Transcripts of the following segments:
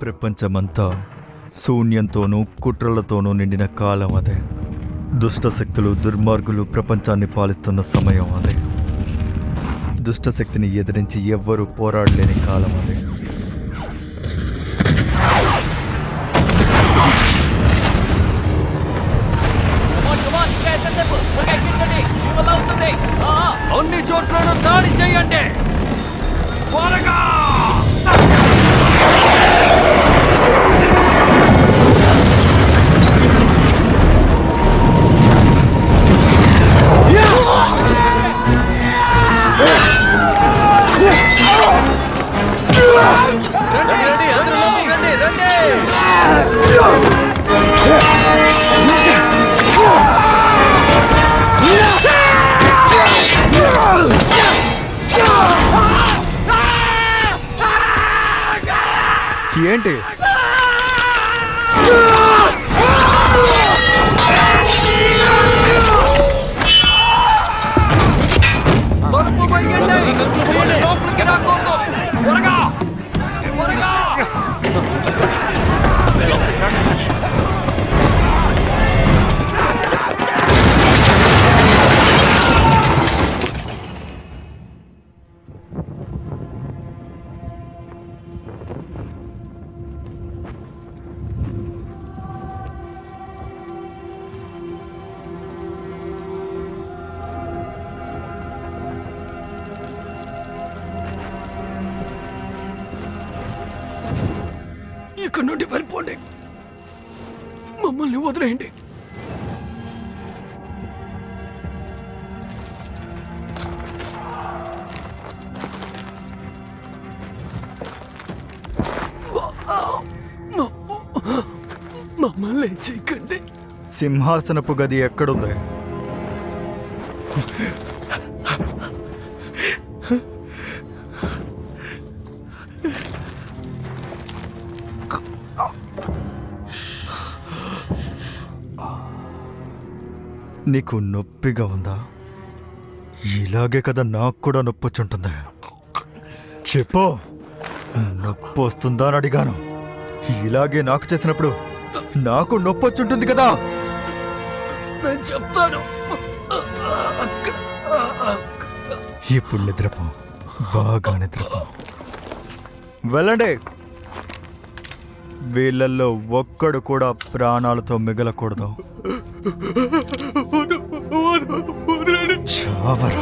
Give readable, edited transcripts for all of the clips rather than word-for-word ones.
ప్రపంచమంతా శూన్యంతోనూ కుట్రలతోనూ నిండిన కాలం అదే. దుష్టశక్తులు దుర్మార్గులు ప్రపంచాన్ని పాలిస్తున్న సమయం అదే. దుష్టశక్తిని ఎదిరించి ఎవ్వరూ పోరాడలేని కాలం అదే. అన్ని చోట్లను దాడి చేయండి. త్వరగా ఏంటి తలుపు వేయండి. లోపలికి రాకూడదు. త్వరగా త్వరగా ఇక్కడి నుండి వెళ్ళిపోండి. మమ్మల్ని వదిలేయండి. మమ్మల్ని చేయకండి. సింహాసనపు గది ఎక్కడుంది? నీకు నొప్పిగా ఉందా? ఇలాగే కదా నాకు కూడా నొప్పి వచ్చుంటుంది. చెప్పు, నొప్పి వస్తుందా అని అడిగాను. ఇలాగే నాకు చేసినప్పుడు నాకు నొప్పి వచ్చుంటుంది కదా. నేను చెప్తాను. ఇప్పుడు నిద్రపో, బాగా నిద్రపో. వెళ్ళండి. వీళ్ళల్లో ఒక్కడు కూడా ప్రాణాలతో మిగలకూడదు. చావరా.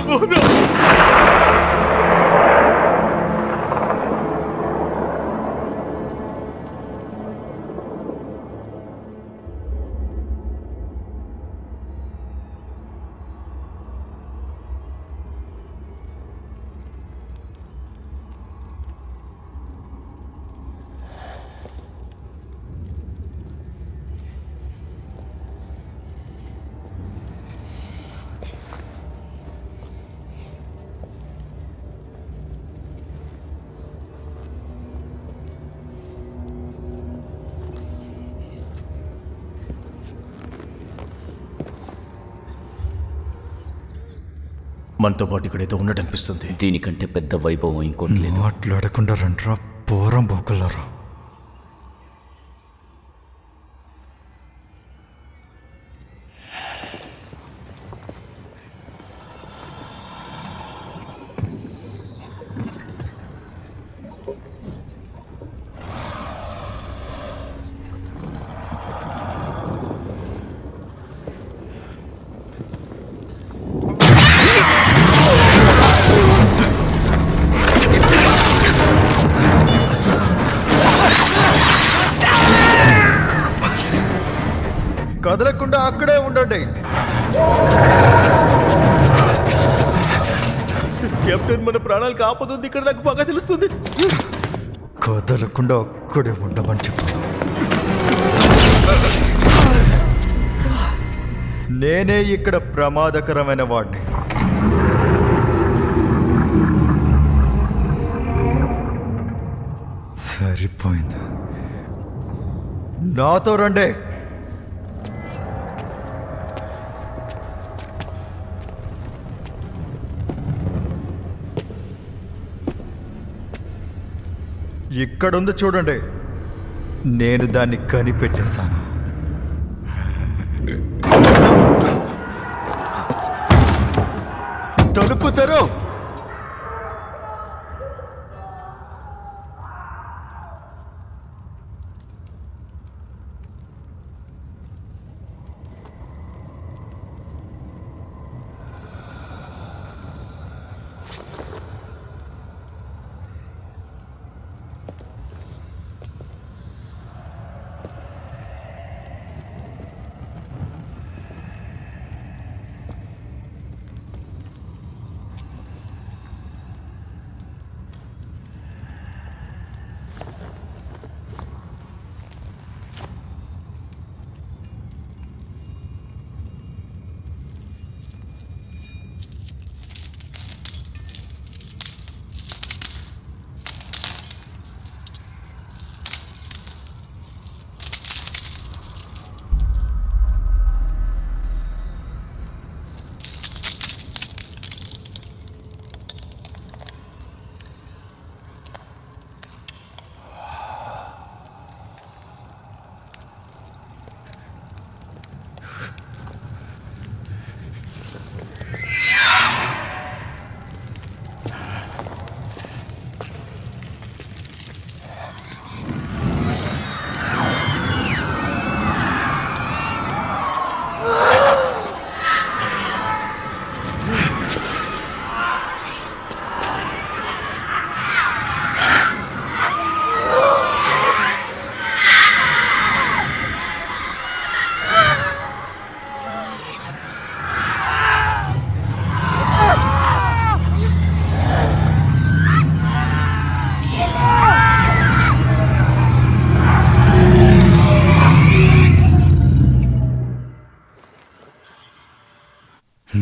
మనతో పాటు ఇక్కడైతే ఉన్నట్టనిపిస్తుంది. దీనికంటే పెద్ద వైభవం ఇంకోటి లేదు. మాట్లాడకుండా రండ్రా, పోరం బొక్కలరా. కదలకుండా అక్కడే ఉండండి. కెప్టెన్, మన ప్రాణాలకు ఆపదుంది ఇక్కడ, నాకు బాగా తెలుస్తుంది. కదలకుండా అక్కడే ఉండమని చెప్పు. నేనే ఇక్కడ ప్రమాదకరమైన వాడిని. సరిపోయింది. నాతో రండి. ఇక్కడుంది చూడండి. నేను దాన్ని కనిపెట్టేశాను. తలుపు తెరు.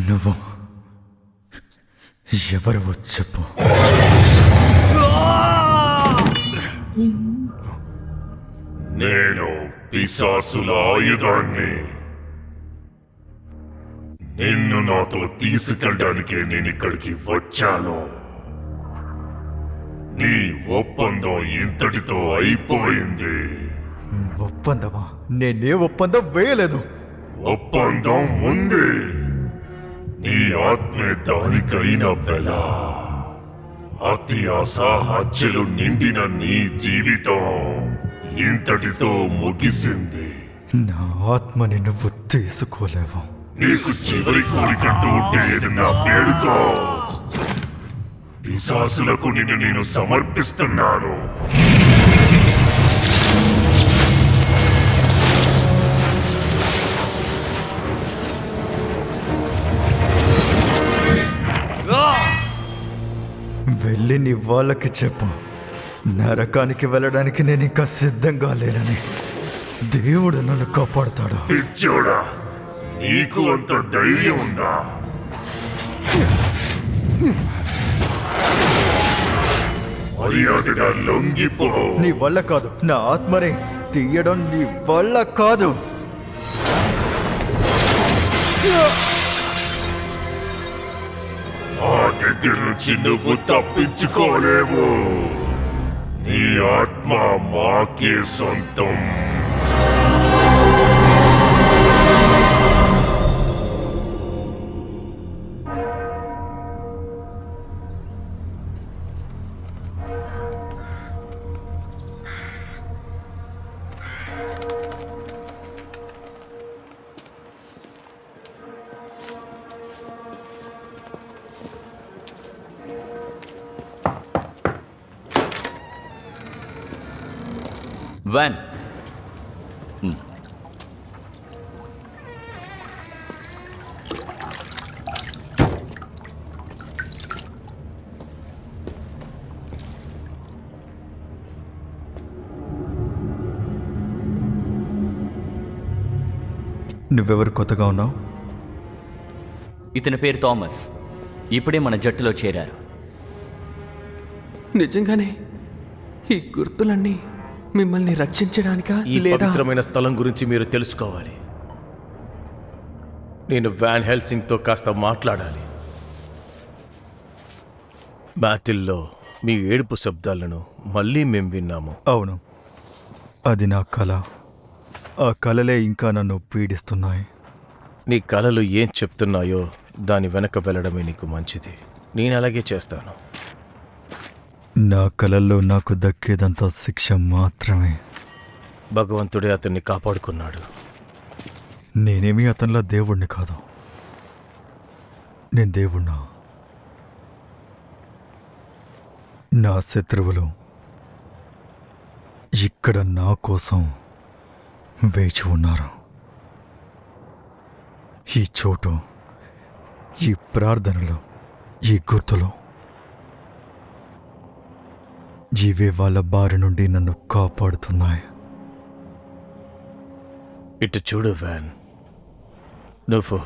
నువ్వు ఎవరు చెప్పు. నేను పిశాసుల ఆయుధాన్ని. నిన్ను నాతో తీసుకెళ్ళడానికే నేను ఇక్కడికి వచ్చాను. నీ ఒప్పందం ఇంతటితో అయిపోయింది. ఒప్పందమా? నేనే ఒప్పందం వేయలేదు. ఒప్పందం ఉంది. నీ ఆత్మే దానికైన వెల. అతి అసహ్యలు నిండిన నీ జీవితం ఇంతటితో ముగిసింది. నా ఆత్మని నువ్వు తీసుకోలేవు. నీకు చివరి కోరికంటూ ఉంటే ఏదన్నా పేడుకో. పిశాసులకు నిన్ను నేను సమర్పిస్తున్నాను. వెళ్ళి నీ వాళ్ళకి చెప్పు, నరకానికి వెళ్ళడానికి నేను ఇంకా సిద్ధంగా లేనని. దేవుడు నన్ను కాపాడుతాడు. పిచ్చోడా, నీకు అంత ధైర్యం ఉందా? మర్యాదగా లొంగిపో. నీ వల్ల కాదు. నా ఆత్మని తీయడం నీ వల్ల కాదు. ఆ దగ్గర నుంచి నువ్వు తప్పించుకోలేవు. నీ ఆత్మ మాకే సొంతం. వ్యాన్. నువ్వెవరు కొత్తగా ఉన్నావు? ఇతని పేరు థామస్. ఇప్పుడే మన జట్టులో చేరారు. నిజంగానే ఈ గుర్తులన్నీ మిమ్మల్ని రక్షించడానికా ఈ లేదా? పవిత్రమైన స్థలం గురించి మీరు తెలుసుకోవాలి. నేను వ్యాన్ హెల్సింగ్తో కాస్త మాట్లాడాలి. బ్యాటిల్లో మీ ఏడుపు శబ్దాలను మళ్ళీ మేం విన్నాము. అవును, అది నా కళ. ఆ కలలే ఇంకా నన్ను పీడిస్తున్నాయి. నీ కలలు ఏం చెప్తున్నాయో దాని వెనక వెళ్ళడమే నీకు మంచిది. నేను అలాగే చేస్తాను. నా కలల్లో నాకు దక్కేదంతా శిక్ష మాత్రమే. భగవంతుడే అతన్ని కాపాడుకున్నాడు. నేనేమీ అతనిలా దేవుణ్ణి కాదు. నేను దేవుణ్ణా. నా శత్రువులు ఇక్కడ నా కోసం వేచి ఉన్నారు. ఈ చోటు, ఈ ప్రార్థనలు, ఈ గుర్తులు ఇవే వాళ్ళ బారి నుండి నన్ను కాపాడుతున్నాయి. ఇటు చూడు వ్యాన్, నువ్వు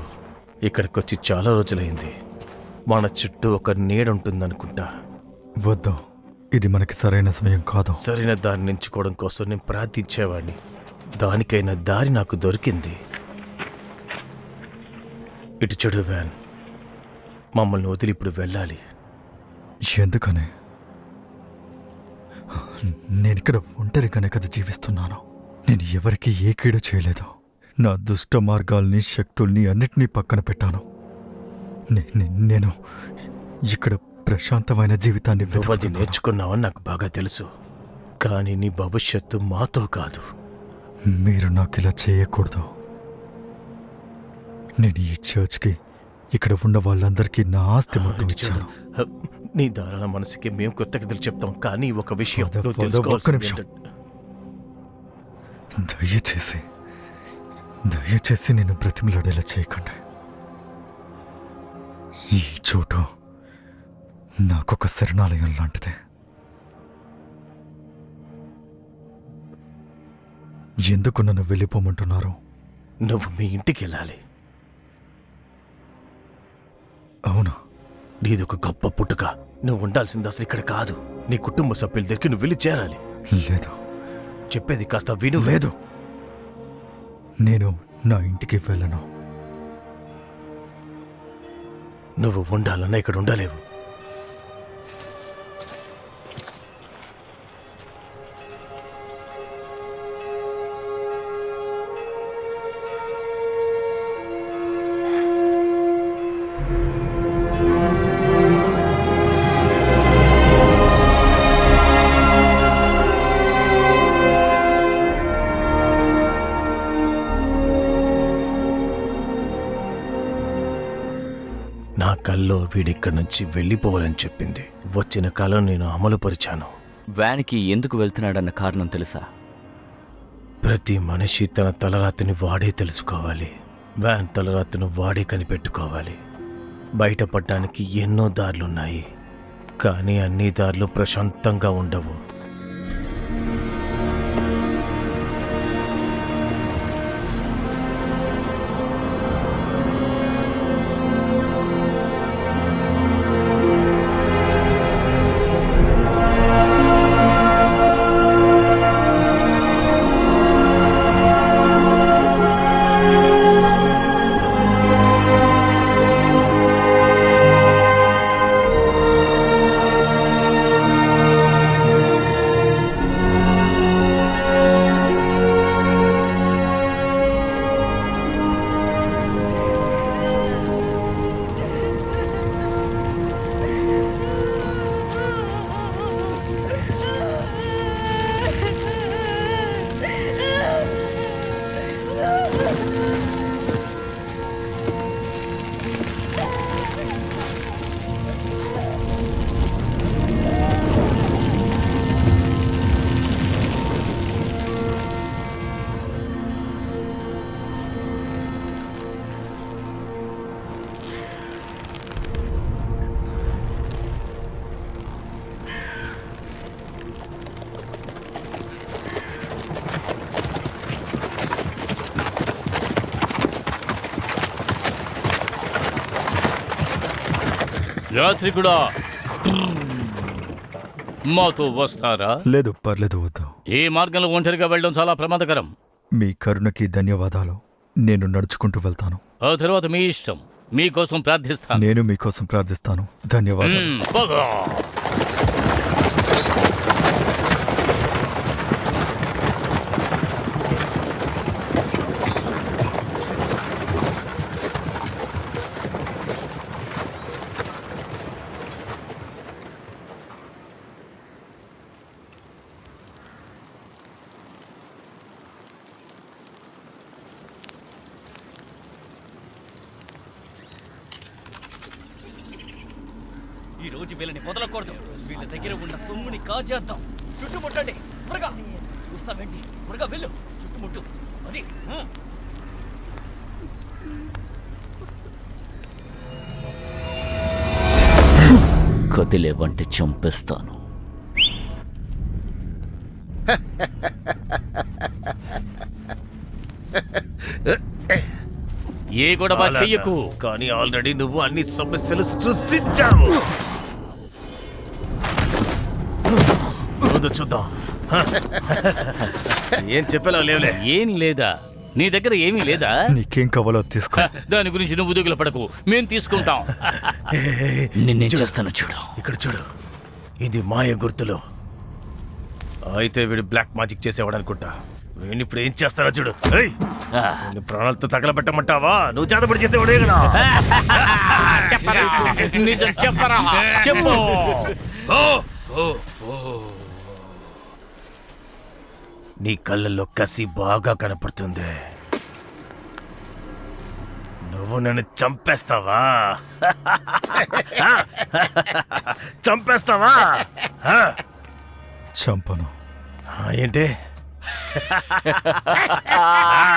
ఇక్కడికొచ్చి చాలా రోజులైంది. మన చుట్టూ ఒక నీడుంటుందనుకుంటా. వద్దు, ఇది మనకి సరైన సమయం కాదు. సరైన దారిని ఎంచుకోవడం కోసం నేను ప్రార్థించేవాడిని. దానికైనా దారి నాకు దొరికింది. ఇటు చూడు వ్యాన్, మమ్మల్ని వదిలి ఇప్పుడు వెళ్ళాలి. ఎందుకని? నేనిక్కడ ఒంటరిగానే కదా జీవిస్తున్నాను. నేను ఎవరికి ఏ కీడు చేయలేదు. నా దుష్ట మార్గాల్ని, శక్తుల్ని అన్నిటినీ పక్కన పెట్టాను. నేను ఇక్కడ ప్రశాంతమైన జీవితాన్ని నువ్వు అది వెతుకుతున్నాను. నేర్చుకున్నావని నాకు బాగా తెలుసు. కానీ నీ భవిష్యత్తు మాతో కాదు. మీరు నాకు ఇలా చేయకూడదు. నేను ఈ చర్చ్కి, ఇక్కడ ఉన్న వాళ్ళందరికీ నా ఆస్తి మొత్తం ఇటు చూడు, ఇచ్చాను. నీ దారుణ మనసుకి మేము కృతజ్ఞతలు చెప్తాం. కానీ ఒక విషయం పద, నువ్వు పద, తెలుసుకోవాల్సింది ఒక్క నిమిషం. ఏంటంటే- దయచేసి నేను బ్రతిమలాడేలా చేయకండి. ఈ చోటు నాకొక శరణాలయం లాంటిదే. ఎందుకు నన్ను వెళ్ళిపోమంటున్నారు? నువ్వు మీ ఇంటికి వెళ్ళాలి. అవునా? నీది ఒక గొప్ప పుట్టుక. నువ్వు ఉండాల్సింది అసలు ఇక్కడ కాదు. నీ కుటుంబ సభ్యుల దగ్గరికి నువ్వు వెళ్ళి చేరాలి. లేదు, చెప్పేది కాస్త విను. లేదు, నేను నా ఇంటికి వెళ్ళను. నువ్వు ఉండాలన్నా ఇక్కడ ఉండలేవు. నా కల్లో వీడిక్కడి నుంచి వెళ్ళిపోవాలని చెప్పింది. వచ్చిన కాలం నేను అమలుపరిచాను. వ్యాన్కి ఎందుకు వెళ్తున్నాడన్న కారణం తెలుసా? ప్రతి మనిషి తన తలరాతిని వాడే తెలుసుకోవాలి. వ్యాన్ తలరాతిని వాడే కనిపెట్టుకోవాలి. బయటపడడానికి ఎన్నో దారులున్నాయి, కానీ అన్ని దారులు ప్రశాంతంగా ఉండవు. యాత్రికుడా, మాతో వస్తారా? లేదు, పర్లేదు, వద్దు. ఈ మార్గంలో ఒంటరిగా వెళ్ళడం చాలా ప్రమాదకరం. మీ కరుణకి ధన్యవాదాలు. నేను నడుచుకుంటూ వెళ్తాను. ఆ తర్వాత మీ ఇష్టం. మీకోసం ప్రార్థిస్తాను. నేను మీకోసం ప్రార్థిస్తాను. ధన్యవాదాలు. పద. ఈ రోజు వీళ్ళని వదలకూడదు. వీళ్ళ దగ్గర ఉన్న సొమ్ముని కాజేద్దాం. చుట్టుముట్టండి త్వరగా. చూస్తావేంటి? త్వరగా వెళ్ళు, చుట్టుముట్టు. అది కదిలేవంటే చంపేస్తాను. ఏ గొడవ అలాగా. చెయ్యకు. కానీ ఆల్రెడీ నువ్వు అన్ని సమస్యలు సృష్టించావు. ముందు చూద్దాం. ఏం చెప్పేలా లేవులే. ఏం లేదా? నీ దగ్గర ఏమీ లేదా? నీకేం కావాలో తీసుకో. దాని గురించి నువ్వు దిగులు పడకు, మేం తీసుకుంటాం. నిన్నేం చేస్తాను చూడు. ఇక్కడ చూడు, ఇది మాయ గుర్తులు. అయితే వీడు బ్లాక్ మ్యాజిక్ చేసేవాడు అనుకుంటా. వీడిని ఇప్పుడు ఏం చేస్తారో చూడు. ఏయ్! వీడిని ప్రాణాలతో తగలబెట్టమంటావా? నువ్వు చేతపడి చేసేవాడే కదా. చెప్పరా, నిజం చెప్పరా, చెప్పు. నీ కళ్ళల్లో కసి బాగా కనపడుతుంది. నువ్వు నన్ను చంపేస్తావా? చంపేస్తావా? చంపను. ఏంటి?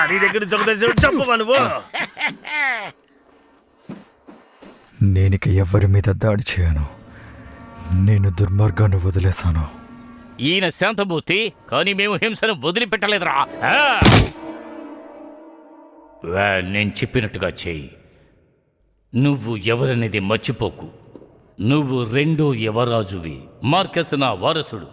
నీ దగ్గర దొంగ చంపవా నువ్వు? నేనిక ఎవరి మీద దాడి చేయను. నేను దుర్మార్గాన్ని వదిలేశాను. ఈయన శాంతమూర్తి, కానీ మేము హింసను వదిలిపెట్టలేదురా. నేను చెప్పినట్టుగా చెయ్యి. నువ్వు ఎవరనేది మర్చిపోకు. నువ్వు రెండో యువరాజువి. మార్కస్ నా వారసుడు.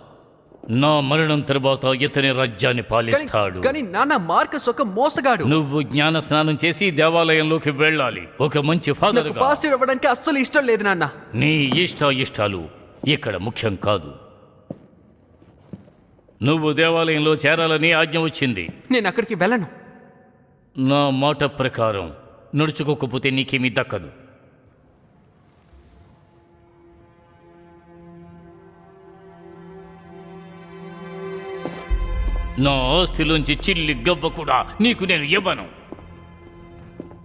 నా మరణం తర్వాత ఇతని రాజ్యాన్ని పాలిస్తాడు. కానీ నాన్న, మార్కస్ ఒక మోసగాడు. నువ్వు జ్ఞాన స్నానం చేసి దేవాలయంలోకి వెళ్ళాలి. ఒక మంచి నాకు ఫాదర్గా. పాజిటివ్ ఇవ్వడానికి అస్సలు ఇష్టం లేదు నాన్న. నీ ఇష్టాలు ఇక్కడ ముఖ్యం కాదు. నువ్వు దేవాలయంలో చేరాలని ఆజ్ఞ వచ్చింది. నేను అక్కడికి వెళ్ళను. నా మాట ప్రకారం నడుచుకోకపోతే నీకేమీ దక్కదు. నా ఆస్తిలోంచి చిల్లి గవ్వ కూడా నీకు నేను ఇవ్వను.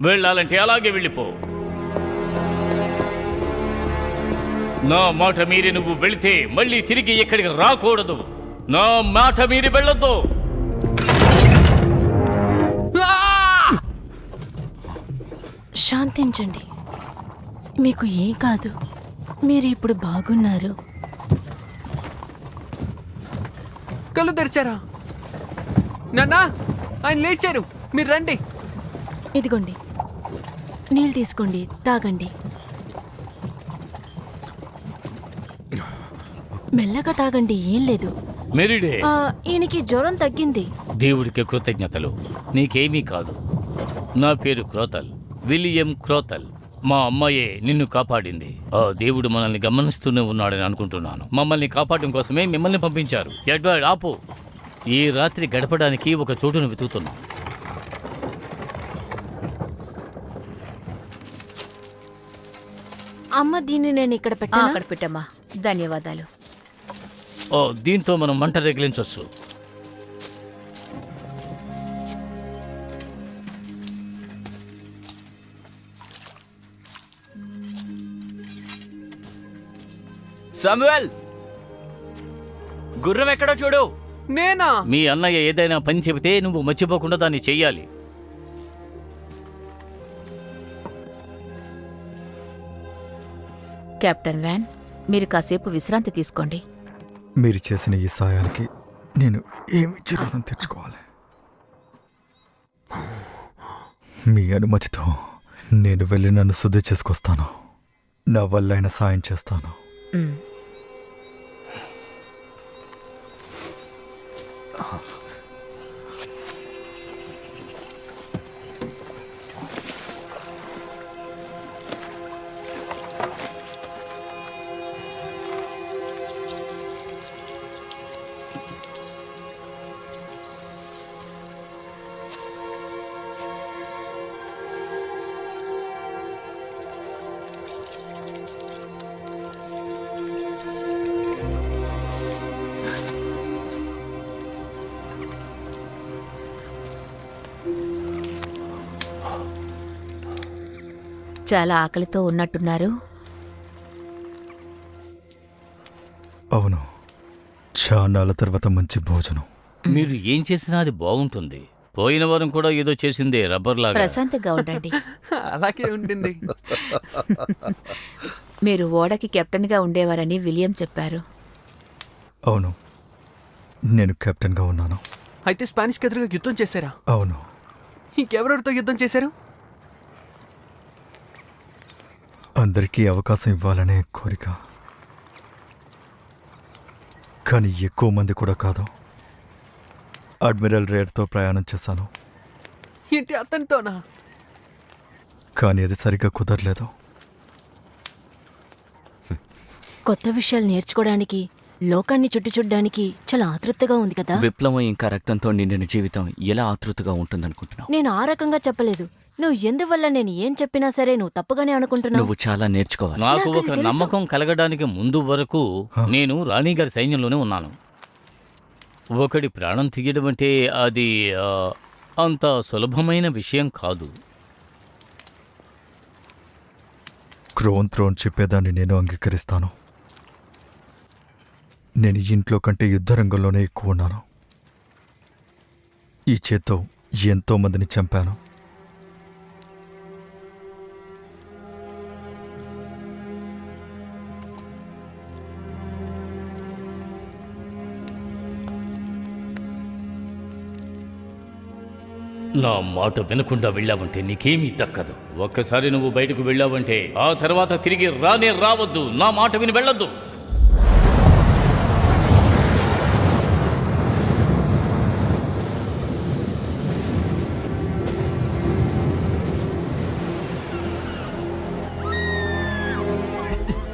వెళ్ళాలంటే అలాగే వెళ్ళిపో. నా మాట మీరి నువ్వు వెళితే మళ్ళీ తిరిగి ఇక్కడికి రాకూడదు. నా మాట మీరి వెళ్ళొద్దు. శాంతించండి, మీకు ఏం కాదు. మీరు ఇప్పుడు బాగున్నారు. కళ్ళు తెరిచారా? నాన్న, ఆయన లేచారు. మీరు రండి. ఇదిగోండి, నీళ్ళు తీసుకోండి, తాగండి. మెల్లగా తాగండి, ఏం లేదు. మెరిడే, ఈయనకి జ్వరం తగ్గింది. దేవుడికి కృతజ్ఞతలు. నీకేమీ కాదు. నా పేరు క్రోతల్, విలియం క్రోతల్. మా అమ్మాయే నిన్ను కాపాడింది. ఆ దేవుడు మనల్ని గమనిస్తూనే ఉన్నాడని అనుకుంటున్నాను. మమ్మల్ని కాపాడడం కోసమే మిమ్మల్ని పంపించారు. ఎడ్వర్డ్, ఆపు. ఈ రాత్రి గడపడానికి ఒక చోటును వెతుకుతున్నాం. అమ్మ, దీన్ని నేను ఇక్కడ అక్కడ పెట్టమ్మా. ధన్యవాదాలు. ఓ, దీంతో మనం మంట రగిలించొచ్చు. సామ్యుయల్, గుర్రం ఎక్కడో చూడు. నేనా? మీ అన్నయ్య ఏదైనా పని చెబితే నువ్వు మర్చిపోకుండా దాన్ని చెయ్యాలి. కెప్టెన్ వ్యాన్, మీరు కాసేపు విశ్రాంతి తీసుకోండి. మీరు చేసిన ఈ సాయానికి నేను ఏమి చిరుణం తెచ్చుకోవాలి? మీ అనుమతితో నేను వెళ్ళి నన్ను శుద్ధి చేసుకొస్తాను. నా వల్ల అయిన సాయం చేస్తాను. మ్. చాలా ఆకలితో ఉన్నట్టున్నారు. అవును, చాన్నాళ్ళ తర్వాత మంచి భోజనం. మీరు ఏం చేసినా అది బాగుంటుంది. పోయిన వారం కూడా ఏదో చేసిందే రబ్బర్ లాగా. ప్రశాంతంగా ఉండండి. అలాగే ఉంటుంది. మీరు ఓడకి కెప్టెన్గా ఉండేవారని విలియం చెప్పారు. అవును, నేను కెప్టెన్గా ఉన్నాను. అయితే స్పానిష్కి ఎదురుగా యుద్ధం చేశారా? అవును, ఇంకెవరెవరితో యుద్ధం చేశారు? అందరికీ అవకాశం ఇవ్వాలనే కోరిక, కానీ ఎక్కువ మంది కూడా కాదు. అడ్మిరల్ రేర్తో ప్రయాణం చేశాను, ఏంటి అతనితోనా? కానీ అది సరిగ్గా కుదరలేదు. కొత్త విషయాలు నేర్చుకోవడానికి, లోకాన్ని చుట్టుచూడ్డానికి చాలా ఆతృతగా ఉంది కదా. విప్లవం ఇంకా రక్తంతో నిండిన జీవితం ఎలా ఆతృతగా ఉంటుందనుకుంటున్నావు? నేను ఆ రకంగా చెప్పలేదు. నువ్వు ఎందువల్ల నేను ఏం చెప్పినా సరే నువ్వు తప్పుగానే అనుకుంటున్నావు. నువ్వు చాలా నేర్చుకోవాలి. నాకు నాకు ఒక అది తెలుసు. నమ్మకం కలగడానికి ముందు వరకు నేను రాణిగారి సైన్యంలోనే ఉన్నాను. ఒకడి ప్రాణం తీయడం అంటే అది అంత సులభమైన విషయం కాదు. క్రోన్ త్రోన్ చెప్పేదాన్ని నేను అంగీకరిస్తాను. నేను ఇంట్లో కంటే యుద్ధ రంగంలోనే ఎక్కువ ఉన్నాను. ఈ చేత్తో ఎంతో మందిని చంపాను. నా మాట వినకుండా వెళ్ళావంటే నీకేమీ దక్కదు. ఒక్కసారి నువ్వు బయటకు వెళ్ళావంటే ఆ తర్వాత తిరిగి రానే రావద్దు. నా మాట విని వెళ్ళొద్దు.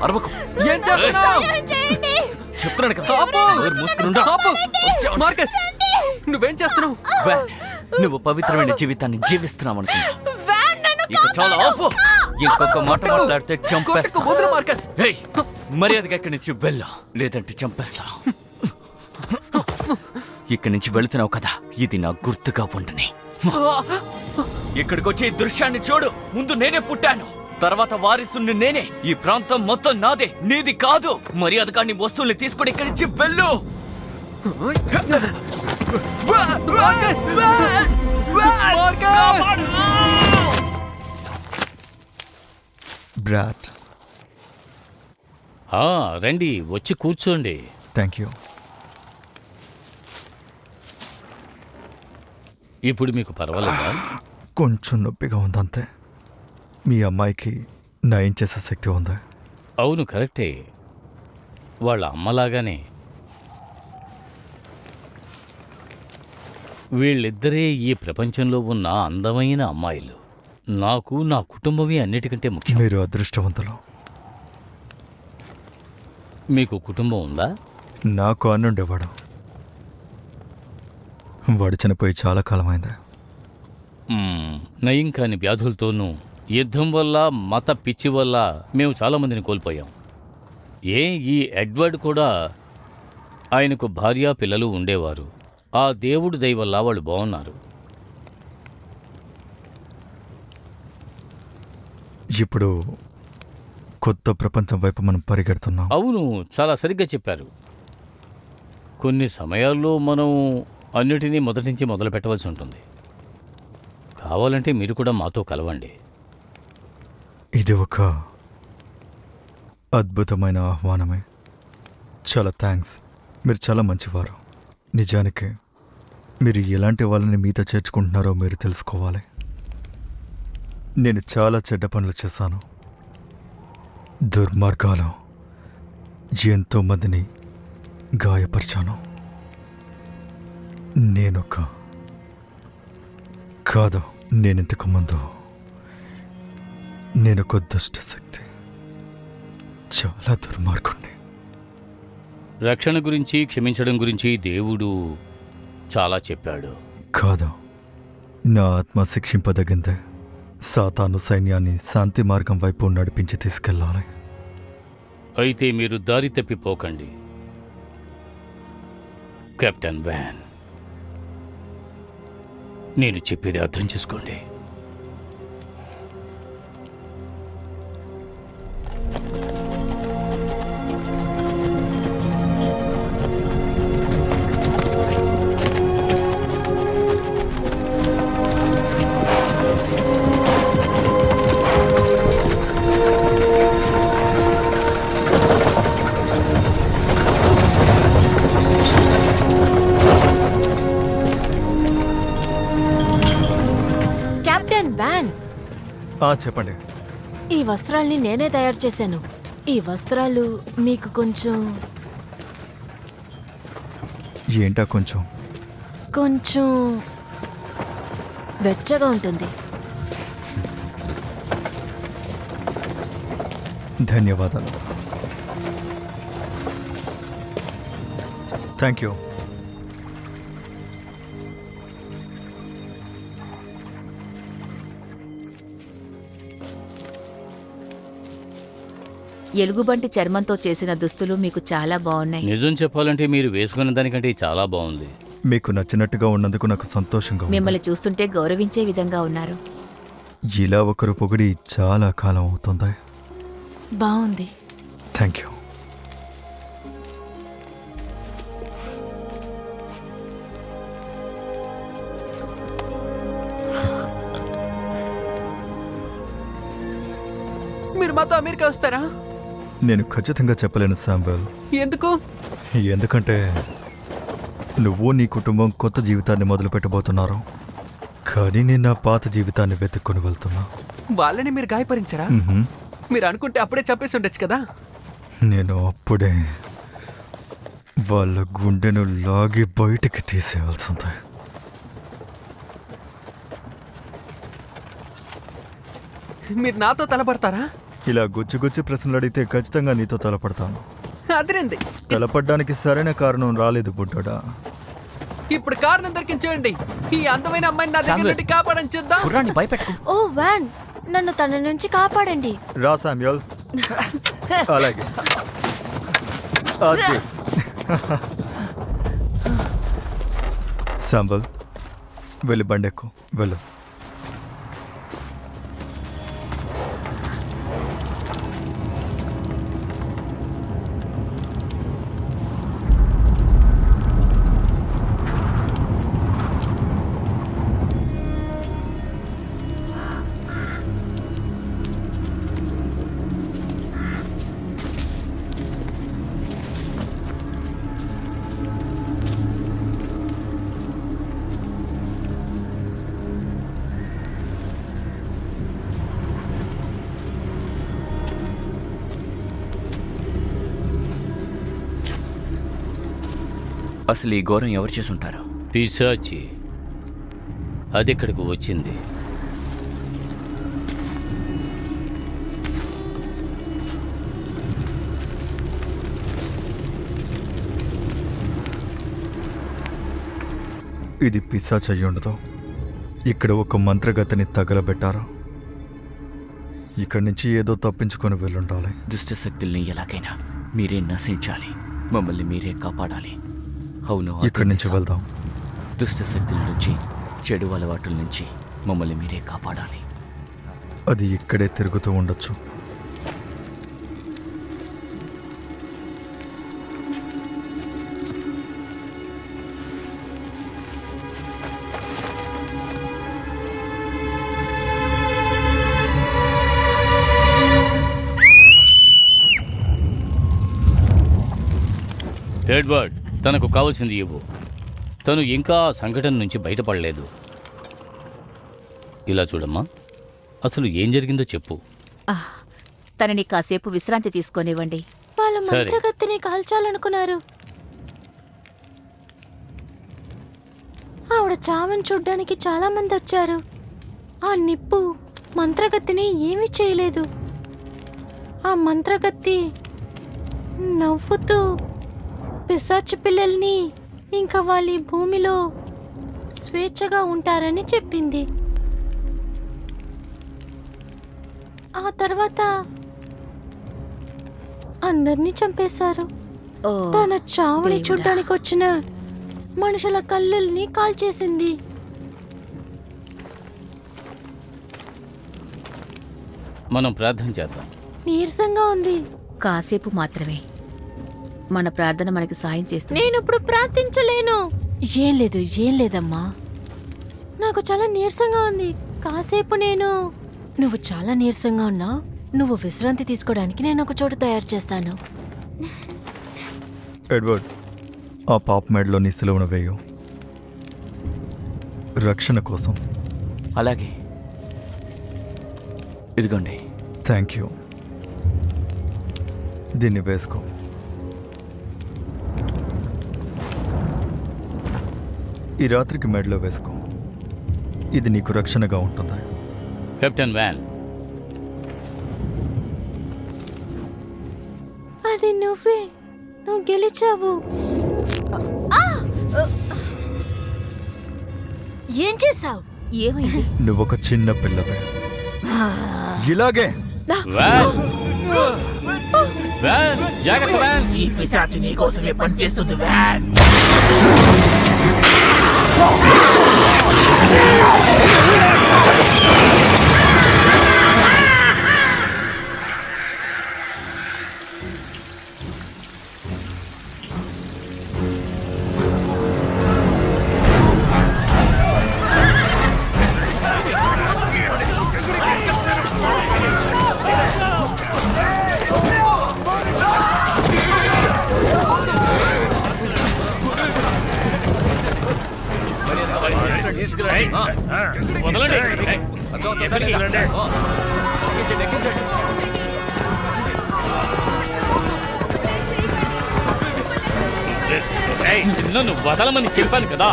అరవకు. ఏం చేస్తున్నావు? చెప్తున్నాను కదా, ఆపు! నోరు మూసుకునుండు. ఆపు! మార్కస్, నువ్వేం చేస్తున్నావు? వ్యాన్, నువ్వు పవిత్రమైన జీవితాన్ని జీవిస్తున్నావు అనుకున్నా. ఇక చాలా ఆపు. ఇంకొక మాట మాట్లాడితే కొట్టకు, చంపేస్తా. వదులు మార్కస్. ఏయ్, మర్యాదగా ఇక్కడి నుంచి వెళ్ళు, లేదంటే చంపేస్తా. ఇక్కడి నుంచి వెళుతున్నావు కదా, ఇది నా గుర్తుగా ఉండని. ఇక్కడికి వచ్చే ఈ దృశ్యాన్ని చూడు. ముందు నేనే పుట్టాను, తర్వాత వారసుని నేనే. ఈ ప్రాంతం మొత్తం నాదే, నీది కాదు. మర్యాదగా నీ వస్తువుల్ని తీసుకొని ఇక్కడి నుంచి వెళ్ళు. మార్కస్! మార్కస్! బ్రాట్, రండి, వచ్చి కూర్చోండి. Thank you. ఇప్పుడు మీకు పర్వాలేదా? కొంచెం నొప్పిగా ఉందంతే. మీ అమ్మాయికి నయం చేసే శక్తి ఉందా? అవును, కరెక్టే. వాళ్ళ అమ్మలాగానే. వీళ్ళిద్దరే ఈ ప్రపంచంలో ఉన్న అందమైన అమ్మాయిలు. నాకు నా కుటుంబమే అన్నిటికంటే ముఖ్యం. మీరు అదృష్టవంతులు. మీకు కుటుంబం ఉందా? నాకు అన్నుండేవాడు. వాడు చనిపోయి చాలా కాలమైంది. నయం కాని వ్యాధులతోనూ, యుద్ధం వల్ల, మత పిచ్చి వల్ల మేము చాలామందిని కోల్పోయాం. ఈ ఎడ్వర్డ్ కూడా, ఆయనకు భార్య పిల్లలు ఉండేవారు. ఆ దేవుడి దయ వల్ల వాళ్ళు బాగున్నారు. ఇప్పుడు కొత్త ప్రపంచం వైపు మనం పరిగెడుతున్నాం. అవును, చాలా సరిగ్గా చెప్పారు. కొన్ని సమయాల్లో మనం అన్నిటినీ మొదటి నుంచి మొదలు పెట్టవలసి ఉంటుంది. కావాలంటే మీరు కూడా మాతో కలవండి. ఇది ఒక అద్భుతమైన ఆహ్వానమే. చాలా థ్యాంక్స్. మీరు చాలా మంచివారు. నిజానికి మీరు ఎలాంటి వాళ్ళని మీతో చేర్చుకుంటున్నారో మీరు తెలుసుకోవాలి. నేను చాలా చెడ్డ పనులు చేశాను. దుర్మార్గాలు ఎంతో మందిని గాయపరిచాను. నేనింతకు ముందు నేనొక దుష్ట శక్తి, చాలా దుర్మార్గుణ్ణి. రక్షణ గురించి, క్షమించడం గురించి దేవుడు చాలా చెప్పాడు. కాదు, నా ఆత్మ శిక్షింపదగిందే. సాతాను సైన్యాన్ని శాంతి మార్గం వైపు నడిపించి తీసుకెళ్ళాలి. అయితే మీరు దారి తప్పిపోకండి. కెప్టెన్ వ్యాన్, నేను చెప్పేది అర్థం చేసుకోండి. చెప్పండి. ఈ వస్త్రాల్ని నేనే తయారు చేశాను. ఈ వస్త్రాలు మీకు కొంచెం ఏంటా కొంచెం? కొంచెం వెచ్చగా ఉంటుంది. ధన్యవాదాలు. Thank you. ఎలుగుబంటి చర్మంతో చేసిన దుస్తులు మీకు చాలా బాగున్నాయి. నిజం చెప్పాలంటే మీరు వేసుకున్న దానికంటే ఇది చాలా బాగుంది. మీకు నచ్చినట్టుగా ఉన్నందుకు నాకు సంతోషంగా ఉంది. మిమ్మల్ని చూస్తుంటే గౌరవించే విధంగా ఉన్నారు. ఇలా ఒకరు పొగిడి చాలా కాలం అవుతుంది. బాగుంది. Thank you. మీరు మాతో అమెరికా వస్తారా? నేను ఖచ్చితంగా చెప్పలేను శామ్వెల్. ఎందుకు? ఎందుకంటే నువ్వు నీ కుటుంబం కొత్త జీవితాన్ని మొదలు పెట్టబోతున్నారు. కానీ నేను నా పాత జీవితాన్ని వెతుక్కొని వెళ్తున్నా. వాళ్ళని మీరు గాయపరించరా? మ్హూ. మీరు అనుకుంటే అప్పుడే చంపేసి ఉండొచ్చు కదా. నేను అప్పుడే వాళ్ళ గుండెను లాగి బయటికి తీసేయాల్సింది. మీరు నాతో తలపడతారా? ఇలా గుచ్చి ప్రశ్నలు అడిగితే ఖచ్చితంగా నీతో తలపడతాను. అదిరింది. తలపడ్డానికి సరైన కారణం రాలేదు బుడ్డోడా. ఇప్పుడు కారణం దొరికించేయండి. ఈ అందమైన అమ్మాయిని నా దగ్గర శామ్యూల్. నుండి కాపాడని చూద్దాం. కుర్రాన్ని భయపెట్టుకో. ఓ వ్యాన్, నన్ను తన నుంచి కాపాడండి. రా శామ్యూల్. అలాగే. అది. శాంబల్, వెళ్ళి బండెక్కు. వెళ్ళు. అసలు ఈ ఘోరం ఎవరు చేసుంటారు? పిశాచి అది ఇక్కడికి వచ్చింది. ఇది పిశాచ్ అయి ఉండదు. ఇక్కడ ఒక మంత్రగతిని తగలబెట్టారు. ఇక్కడి నుంచి ఏదో తప్పించుకొని వెళ్ళుండాలి. దుష్ట శక్తుల్ని ఎలాగైనా మీరే నశించాలి. మమ్మల్ని మీరే కాపాడాలి. అవును, అదే ఇక్కడి నుంచి నిజం. వెళ్దాం. దుష్ట శక్తుల నుంచి, చెడు అలవాటుల నుంచి మమ్మల్ని మీరే కాపాడాలి. అది ఇక్కడే తిరుగుతూ ఉండొచ్చు. ఎడ్వర్డ్, తనకు కావాల్సింది ఇవ్వు. తను ఇంకా ఆ సంఘటన నుంచి బయటపడలేదు. ఇలా చూడమ్మా, అసలు ఏం జరిగిందో చెప్పు. తనని కాసేపు విశ్రాంతి తీసుకొనివ్వండి. వాళ్ళ సరే. మంత్రగత్తిని కాల్చాలనుకున్నారు. ఆవిడ చావని చూడ్డానికి చాలా మంది వచ్చారు. ఆ నిప్పు మంత్రగత్తిని ఏమీ చేయలేదు. ఆ మంత్రగత్తి నవ్వుతూ పిశాచి పిల్లల్ని ఇంకా వాళ్ళ ఈ భూమిలో స్వేచ్ఛగా ఉంటారని చెప్పింది. ఆ తర్వాత అందర్నీ చంపేశారు. ఓ, తన చావుని దేవుడా. చూడ్డానికి వచ్చిన మనుషుల కళ్ళల్ని కాల్చేసింది. మనం ప్రార్థన చేద్దాం. నీరసంగా ఉంది. కాసేపు మాత్రమే. మన ప్రార్థన మనకి సాయం చేస్తుంది. నేను ఇప్పుడు ప్రార్థించలేను. ఏం లేదమ్మా, నాకు చాలా నీరసంగా ఉంది. కాసేపు నువ్వు చాలా నీరసంగా ఉన్నావు. నువ్వు విశ్రాంతి తీసుకోవడానికి నేను ఒక చోటు తయారు చేస్తాను. ఎడ్వర్డ్, ఆ పాప మెడలో నీ సిలువను వేయు. రక్షణ కోసం. అలాగే ఇదిగోండి. Thank you. దీన్ని వేసుకో. ఈ రాత్రికి మెడలో వేసుకో. ఇది నీకు రక్షణగా ఉంటుంది. కెప్టెన్ వ్యాన్, అది నువ్వే. నువ్వు గెలిచావు. ఏం చేసావు? ఏమైంది? నువ్వొక చిన్న పిల్లవే. ఇలాగే వ్యాన్, వ్యాన్, జాగ్రత్త వ్యాన్. ఈ పిశాచి నీ కోసమే పనిచేస్తుంది వ్యాన్. వదలండి. నన్ను వదలమని చెప్పాను కదా.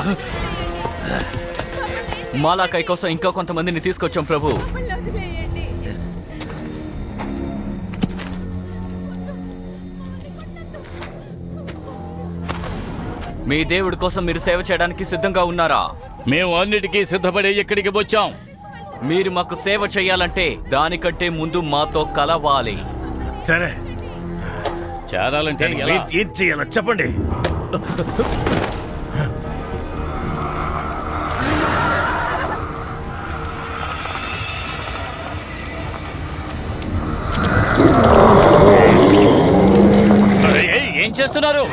మాలాకై కోసం ఇంకా కొంతమందిని తీసుకొచ్చాం ప్రభు. మీ దేవుడి కోసం మీరు సేవ చేయడానికి సిద్ధంగా ఉన్నారా? మేము అన్నిటికీ సిద్ధపడి ఎక్కడికి వచ్చాం. మీరు మాకు సేవ చేయాలంటే దానికంటే ముందు మాతో కలవాలి. సరే, చేరాలంటే ఎలా? ఏం చేయాలో చెప్పండి. ఏయ్, ఏం చేస్తున్నారు?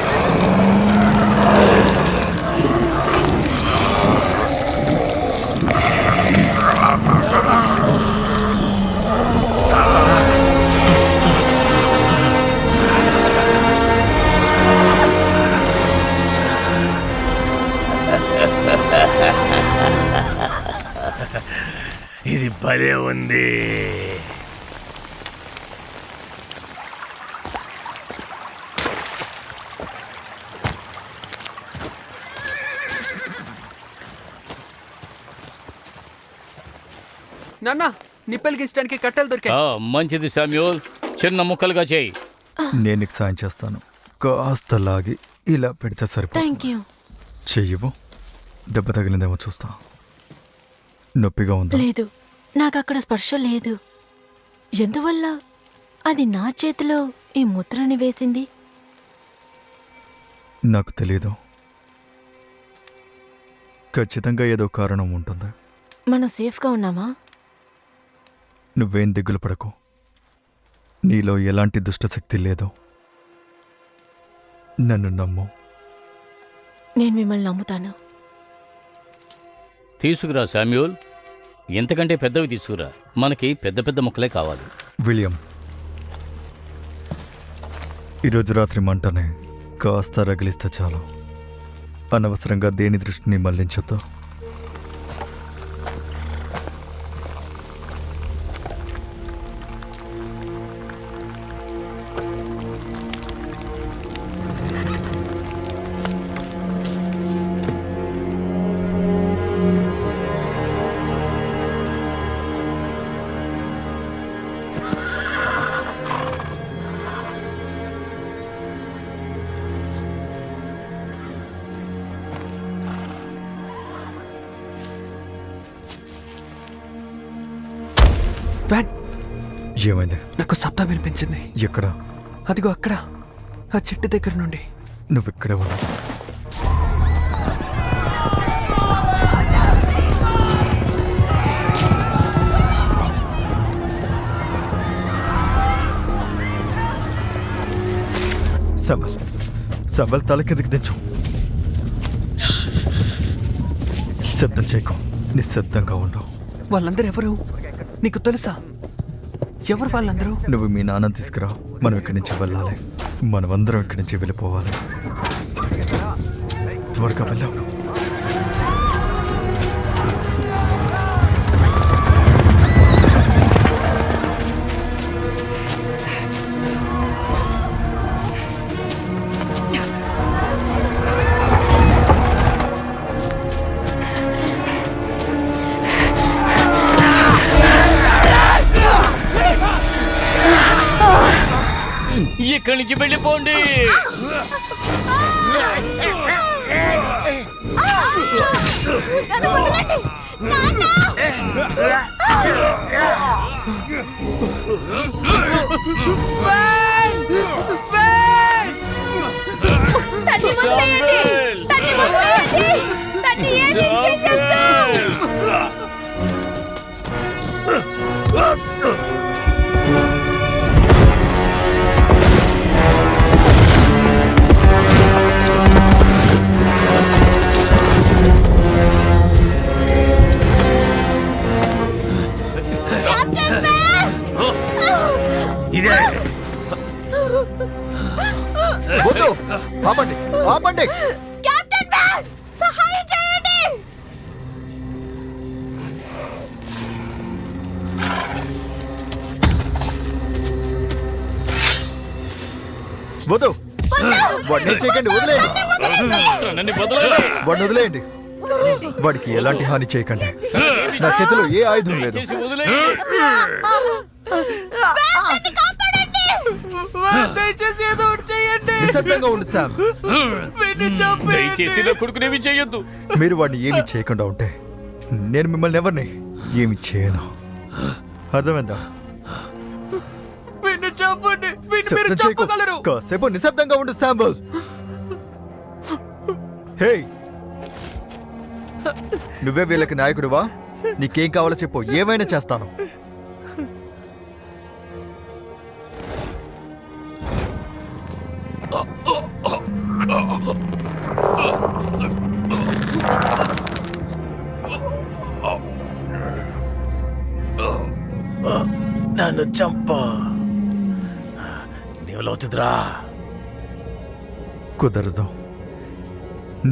ఇది భలే ఉంది. నాన్న, నిప్పెలిగించడానికి కట్టెలు దొరికాయి. మంచిది శామ్యూల్, చిన్న ముక్కలుగా చేయి. నేను నీకు సాయం చేస్తాను. కాస్త లాగి ఇలా పెడితే సరిపోతుంది. Thank you. చెయ్యవు. దెబ్బ తగిలిందేమో చూస్తా. నొప్పిగా ఉందా? లేదు, నాకు అక్కడ స్పర్శ లేదు. ఎందువల్ల అది నా చేతిలో ఈ ముద్రని వేసింది? నాకు తెలీదు. ఖచ్చితంగా ఏదో కారణం ఉంటుంది. మనం సేఫ్గా ఉన్నామా? నువ్వేం దిగులు పడకు. నీలో ఎలాంటి దుష్టశక్తి లేదు. నన్ను నమ్ము. నేను మిమ్మల్ని నమ్ముతాను. తీసుకురా శామ్యూల్, ఎంతకంటే పెద్దవి తీసుకురా. మనకి పెద్ద పెద్ద ముక్కలే కావాలి. విలియం, ఈరోజు రాత్రి మంటనే కాస్త రగిలిస్తే చాలు. అనవసరంగా దేని దృష్టిని మళ్లించొద్దు. వ్యాన్, ఏమైంది? నాకు శబ్దం వినిపించింది. ఎక్కడ? అదిగో అక్కడ, ఆ చెట్టు దగ్గర నుండి. నువ్వు ఇక్కడే ఉన్నా. సంబల్, సంబల్ తల కిందకి దించు. శబ్దం చేయకు. నిశ్శబ్దంగా ఉండవు. వాళ్ళందరూ ఎవరు నీకు తెలుసా? ఎవరు వాళ్ళందరూ? నువ్వు మీ నాన్న తీసుకురా. మనం ఇక్కడి నుంచి వెళ్ళాలి. మనమందరం ఇక్కడి నుంచి వెళ్ళిపోవాలి. త్వరగా వెళ్ళావు. ఇక్కడి నుంచి వెళ్ళిపోండి. ఇదే వద్దు, ఆపండి ఆపండి. కెప్టెన్ వ్యాన్, సహాయం చేయండి. వద్దు, వాడిని ఏం చేయకండి, వదిలేయండి. నన్ను వదలండి. వాడిని వదిలేయండి. వాడికి ఎలాంటి హాని చేయకండి. నా చేతిలో ఏ ఆయుధం లేదు. చేసి వదిలేయండి. నిశ్శబ్దంగా ఉండు శామ్. దయచేసి నా కొడుకునేమి చేయొద్దు. మీరు వాడిని ఏమి చేయకుండా ఉంటే నేను మిమ్మల్ని ఎవరిని ఏమి చేయను. అర్థమైందా? శబ్దం చేయకు. కాసేపు నిశ్శబ్దంగా ఉండు శాంబల్. హే, నువ్వే వీళ్ళకి నాయకుడివా? నీకేం కావాలో చెప్పు, ఏమైనా చేస్తాను. నన్ను చంప నీవులవుతుందిరా. కుదరదు,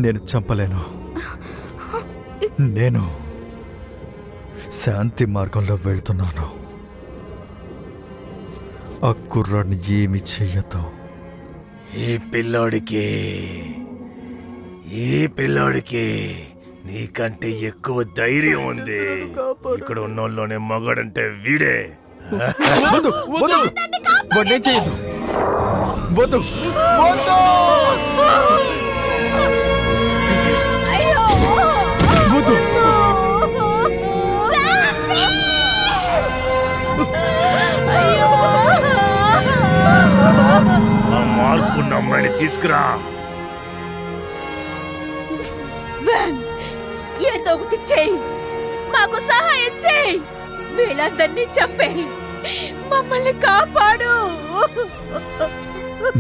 నేను చంపలేను. నేను శాంతి మార్గంలో వెళ్తున్నాను. ఆ కుర్రాడిని ఏమి చెయ్యొద్దు. ఈ పిల్లోడికి నీకంటే ఎక్కువ ధైర్యం ఉంది. ఇక్కడ ఉన్నోళ్ళలోనే మగాడంటే వీడే. వద్దు, వద్దు, వాడిని ఏం చేయొద్దు. వద్దు, వద్దు, వద్దు. ఆ మార్పున్న అమ్మాయిని తీసుకురా. ఏదో ఒకటి చెయ్యి, మాకు సహాయం చెయ్యి. వీళ్ళందరినీ చంపే మమ్మల్ని కాపాడు.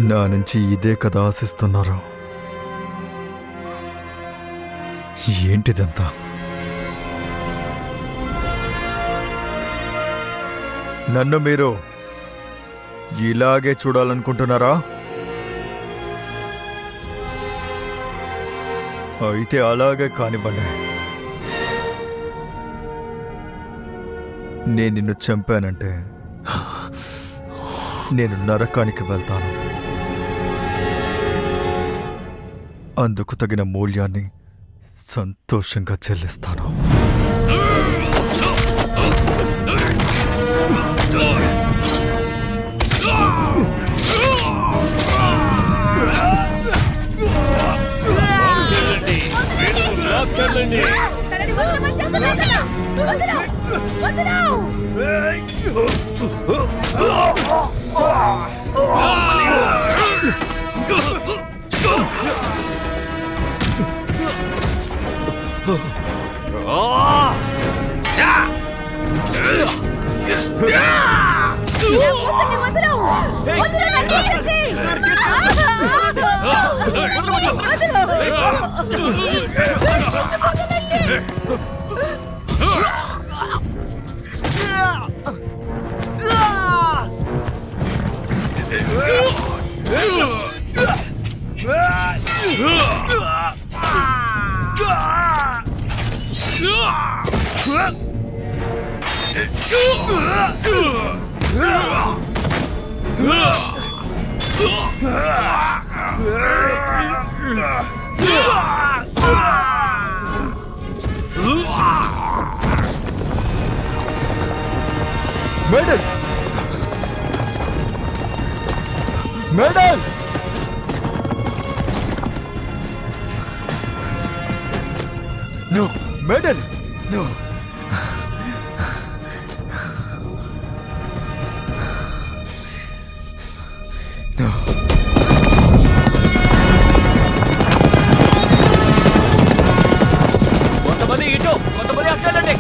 నా నుంచి ఇదే కదా ఆశిస్తున్నారు. ఏంటిదంతా? నన్ను మీరు ఇలాగే చూడాలనుకుంటున్నారా? అయితే అలాగే కానివ్వండి. నేను నిన్ను చంపానంటే నేను నరకానికి వెళ్తాను. అందుకు తగిన మూల్యాన్ని సంతోషంగా చెల్లిస్తాను. లాక్కెళ్ళండి. Madam, medal no medal no no కొంతమంది ఇటు కొంతమంది అక్కడండి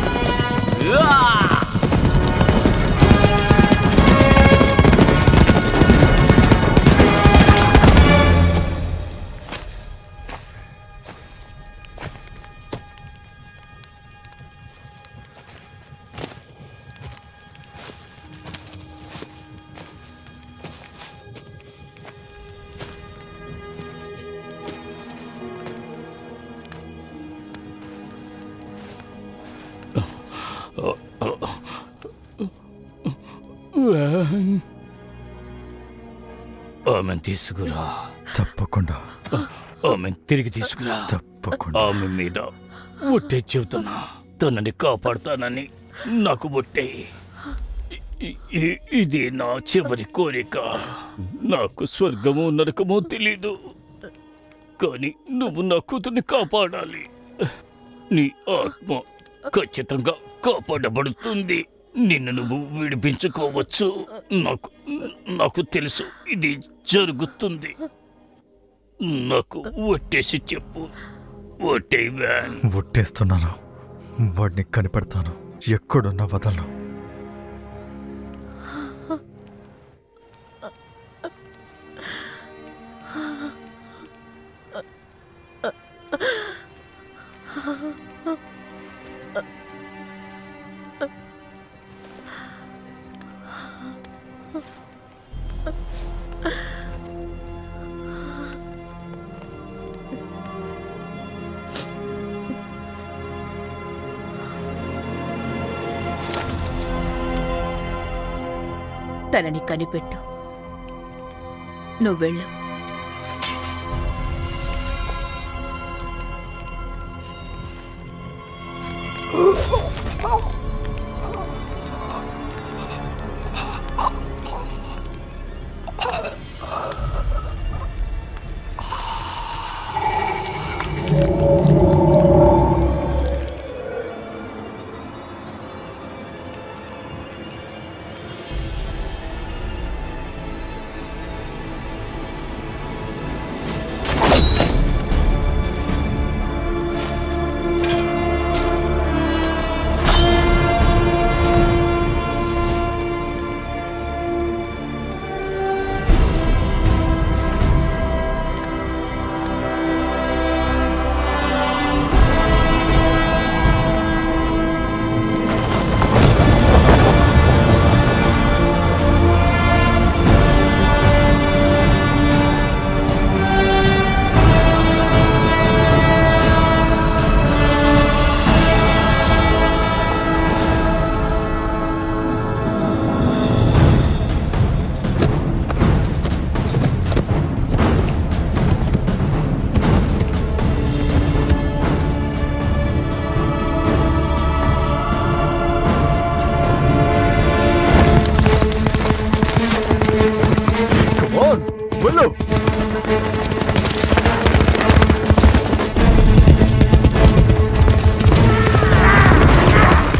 ఆమెను తీసుకురా. తప్పకుండా ఆమెను తిరిగి తీసుకురా. తప్పకుండా ఆమె మీద ఒట్టే చెబుతున్నా, తనని కాపాడుతానని నాకు ఒట్టే. ఇది నా చివరి కోరిక. నాకు స్వర్గమో నరకమో తెలీదు, కానీ నువ్వు నా కూతుర్ని కాపాడాలి. నీ ఆత్మ ఖచ్చితంగా కాపాడబడుతుంది. నిన్ను నువ్వు విడిపించుకోవచ్చు. నాకు తెలుసు ఇది జరుగుతుంది. నాకు ఒట్టేసి చెప్పు. ఒట్టే వ్యాన్. ఒట్టేస్తున్నాను. వాడిని కనిపెడతాను. ఎక్కడున్నా వదలను. తనని కనిపెట్టు. నువ్వు వెళ్ళు.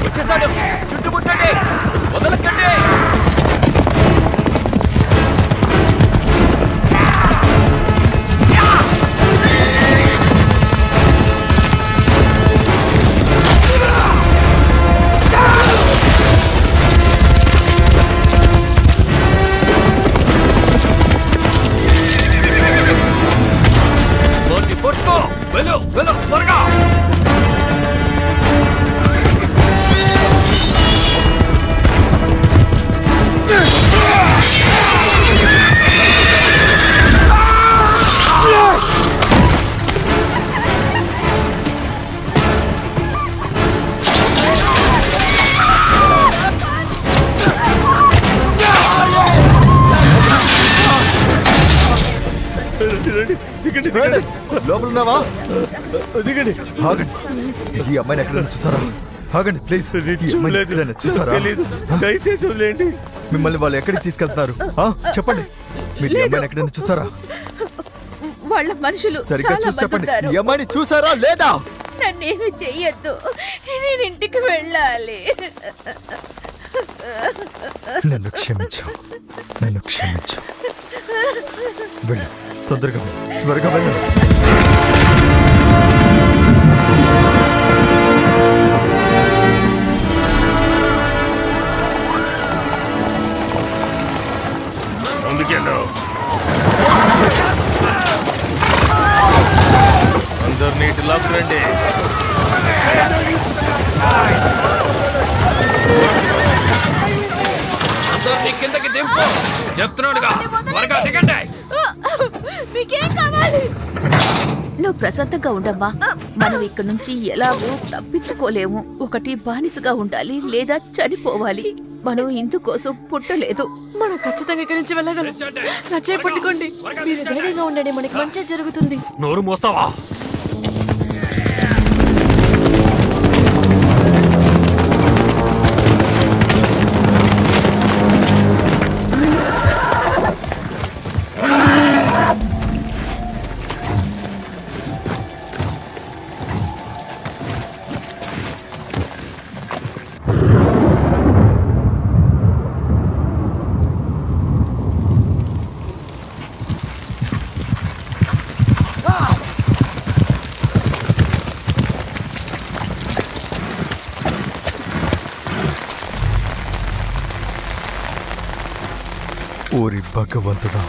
వచ్చేసాడు. చుట్టుముట్టండి, వదలకండి. పట్టుకో. వెళ్ళు వెళ్ళు త్వరగా. లోపల ఉన్నావా? దిగండి. ఆగండి. ఈ అమ్మాయిని ఎక్కడ చూసారా? ఆగండి ప్లీజ్. చూసారా? దయచేసి వదిలేండి. మిమ్మల్ని వాళ్ళు ఎక్కడికి తీసుకెళ్తున్నారు? చెప్పండి. మీరు ఈ అమ్మాయిని ఎక్కడైనా చూసారా? వాళ్ళ మనుషులు సరిగ్గా చూసి చెప్పండి. ఈ అమ్మాయిని చూసారా లేదా? నన్నేమి చెయ్యొద్దు, నేను ఇంటికి వెళ్ళాలి. నన్ను క్షమించు, నన్ను క్షమించు. వెళ్ళు, తొందరగా వెళ్ళు, త్వరగా వెళ్ళు. ముందుకెళ్ళు. అందరు నీటి లాక్ రండి. అందరినీ కిందకి దింపు చెప్తున్నాడుగా, త్వరగా దిగండి. మీకేం కావాలి? నువ్వు ప్రశాంతంగా ఉండమ్మా. మనం ఇక్కడ నుంచి ఎలాగో తప్పించుకోలేము. ఒకటి బానిసగా ఉండాలి లేదా చనిపోవాలి. మనం ఇందుకోసం పుట్టలేదు. మనం ఖచ్చితంగా ఇక్కడి నుంచి వెళ్ళగలం. నా చేయి పట్టుకోండి. మీరు ధైర్యంగా ఉండండి, మనకి మంచి జరుగుతుంది. నోరు మోస్తావా? ఓరి భగవంతుడా,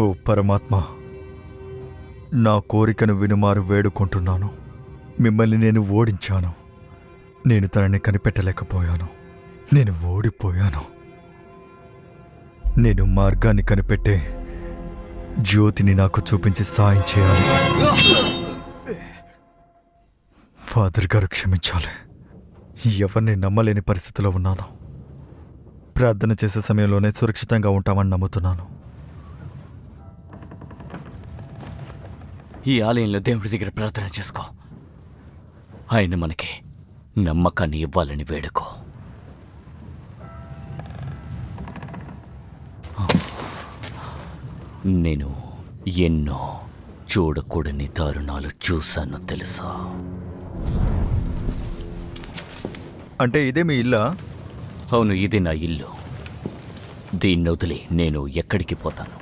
ఓ పరమాత్మ, నా కోరికను వినుమారు వేడుకుంటున్నాను. మిమ్మల్ని నేను ఓడించాను. నేను తనని కనిపెట్టలేకపోయాను. నేను ఓడిపోయాను. నేను మార్గాన్ని కనిపెట్టే జ్యోతిని నాకు చూపించి సాయం చేయాలి. ఫాదర్ గారు క్షమించాలి. ఎవరిని నమ్మలేని పరిస్థితిలో ఉన్నాను. ప్రార్థన చేసే సమయంలోనే సురక్షితంగా ఉంటామని నమ్ముతున్నాను. ఈ ఆలయంలో దేవుడి దగ్గర ప్రార్థన చేసుకో. ఆయన మనకి నమ్మకాన్ని ఇవ్వాలని వేడుకో. నేను ఎన్నో చూడకూడని దారుణాలు చూశాను తెలుసా. అంటే ఇదే మీ ఇల్లా? అవును, ఇది నా ఇల్లు. దీన్ని వదిలి నేను ఎక్కడికి పోతాను?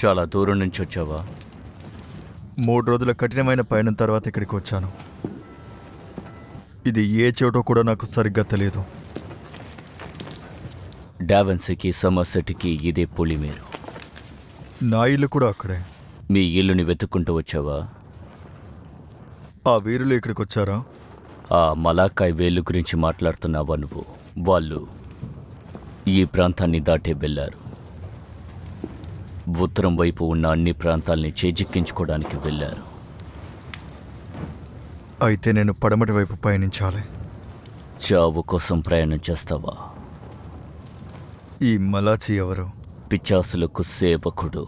చాలా దూరం నుంచి వచ్చావా? 3 రోజుల కఠినమైన పయనం తర్వాత ఇక్కడికి వచ్చాను. ఇది ఏ చోటో కూడా నాకు సరిగ్గా తెలియదు. డావెన్సీకి సమర్సెట్కి ఇదే పొలిమేరు. నా ఇల్లు కూడా అక్కడే. మీ ఇల్లుని వెతుక్కుంటూ వచ్చావా? ఆ వీరులు ఇక్కడికి వచ్చారా? ఆ మలాకాయ్ వేలు గురించి మాట్లాడుతున్నావా నువ్వు? వాళ్ళు ఈ ప్రాంతాన్ని దాటే వెళ్ళారు. ఉత్తరం వైపు ఉన్న అన్ని ప్రాంతాల్ని చేజిక్కించుకోవడానికి వెళ్ళారు. అయితే నేను పడమటి వైపు పయనించాలి. చావు కోసం ప్రయాణం చేస్తావా? ఈ మలాచి ఎవరు? పిచాసులకు సేవకుడు,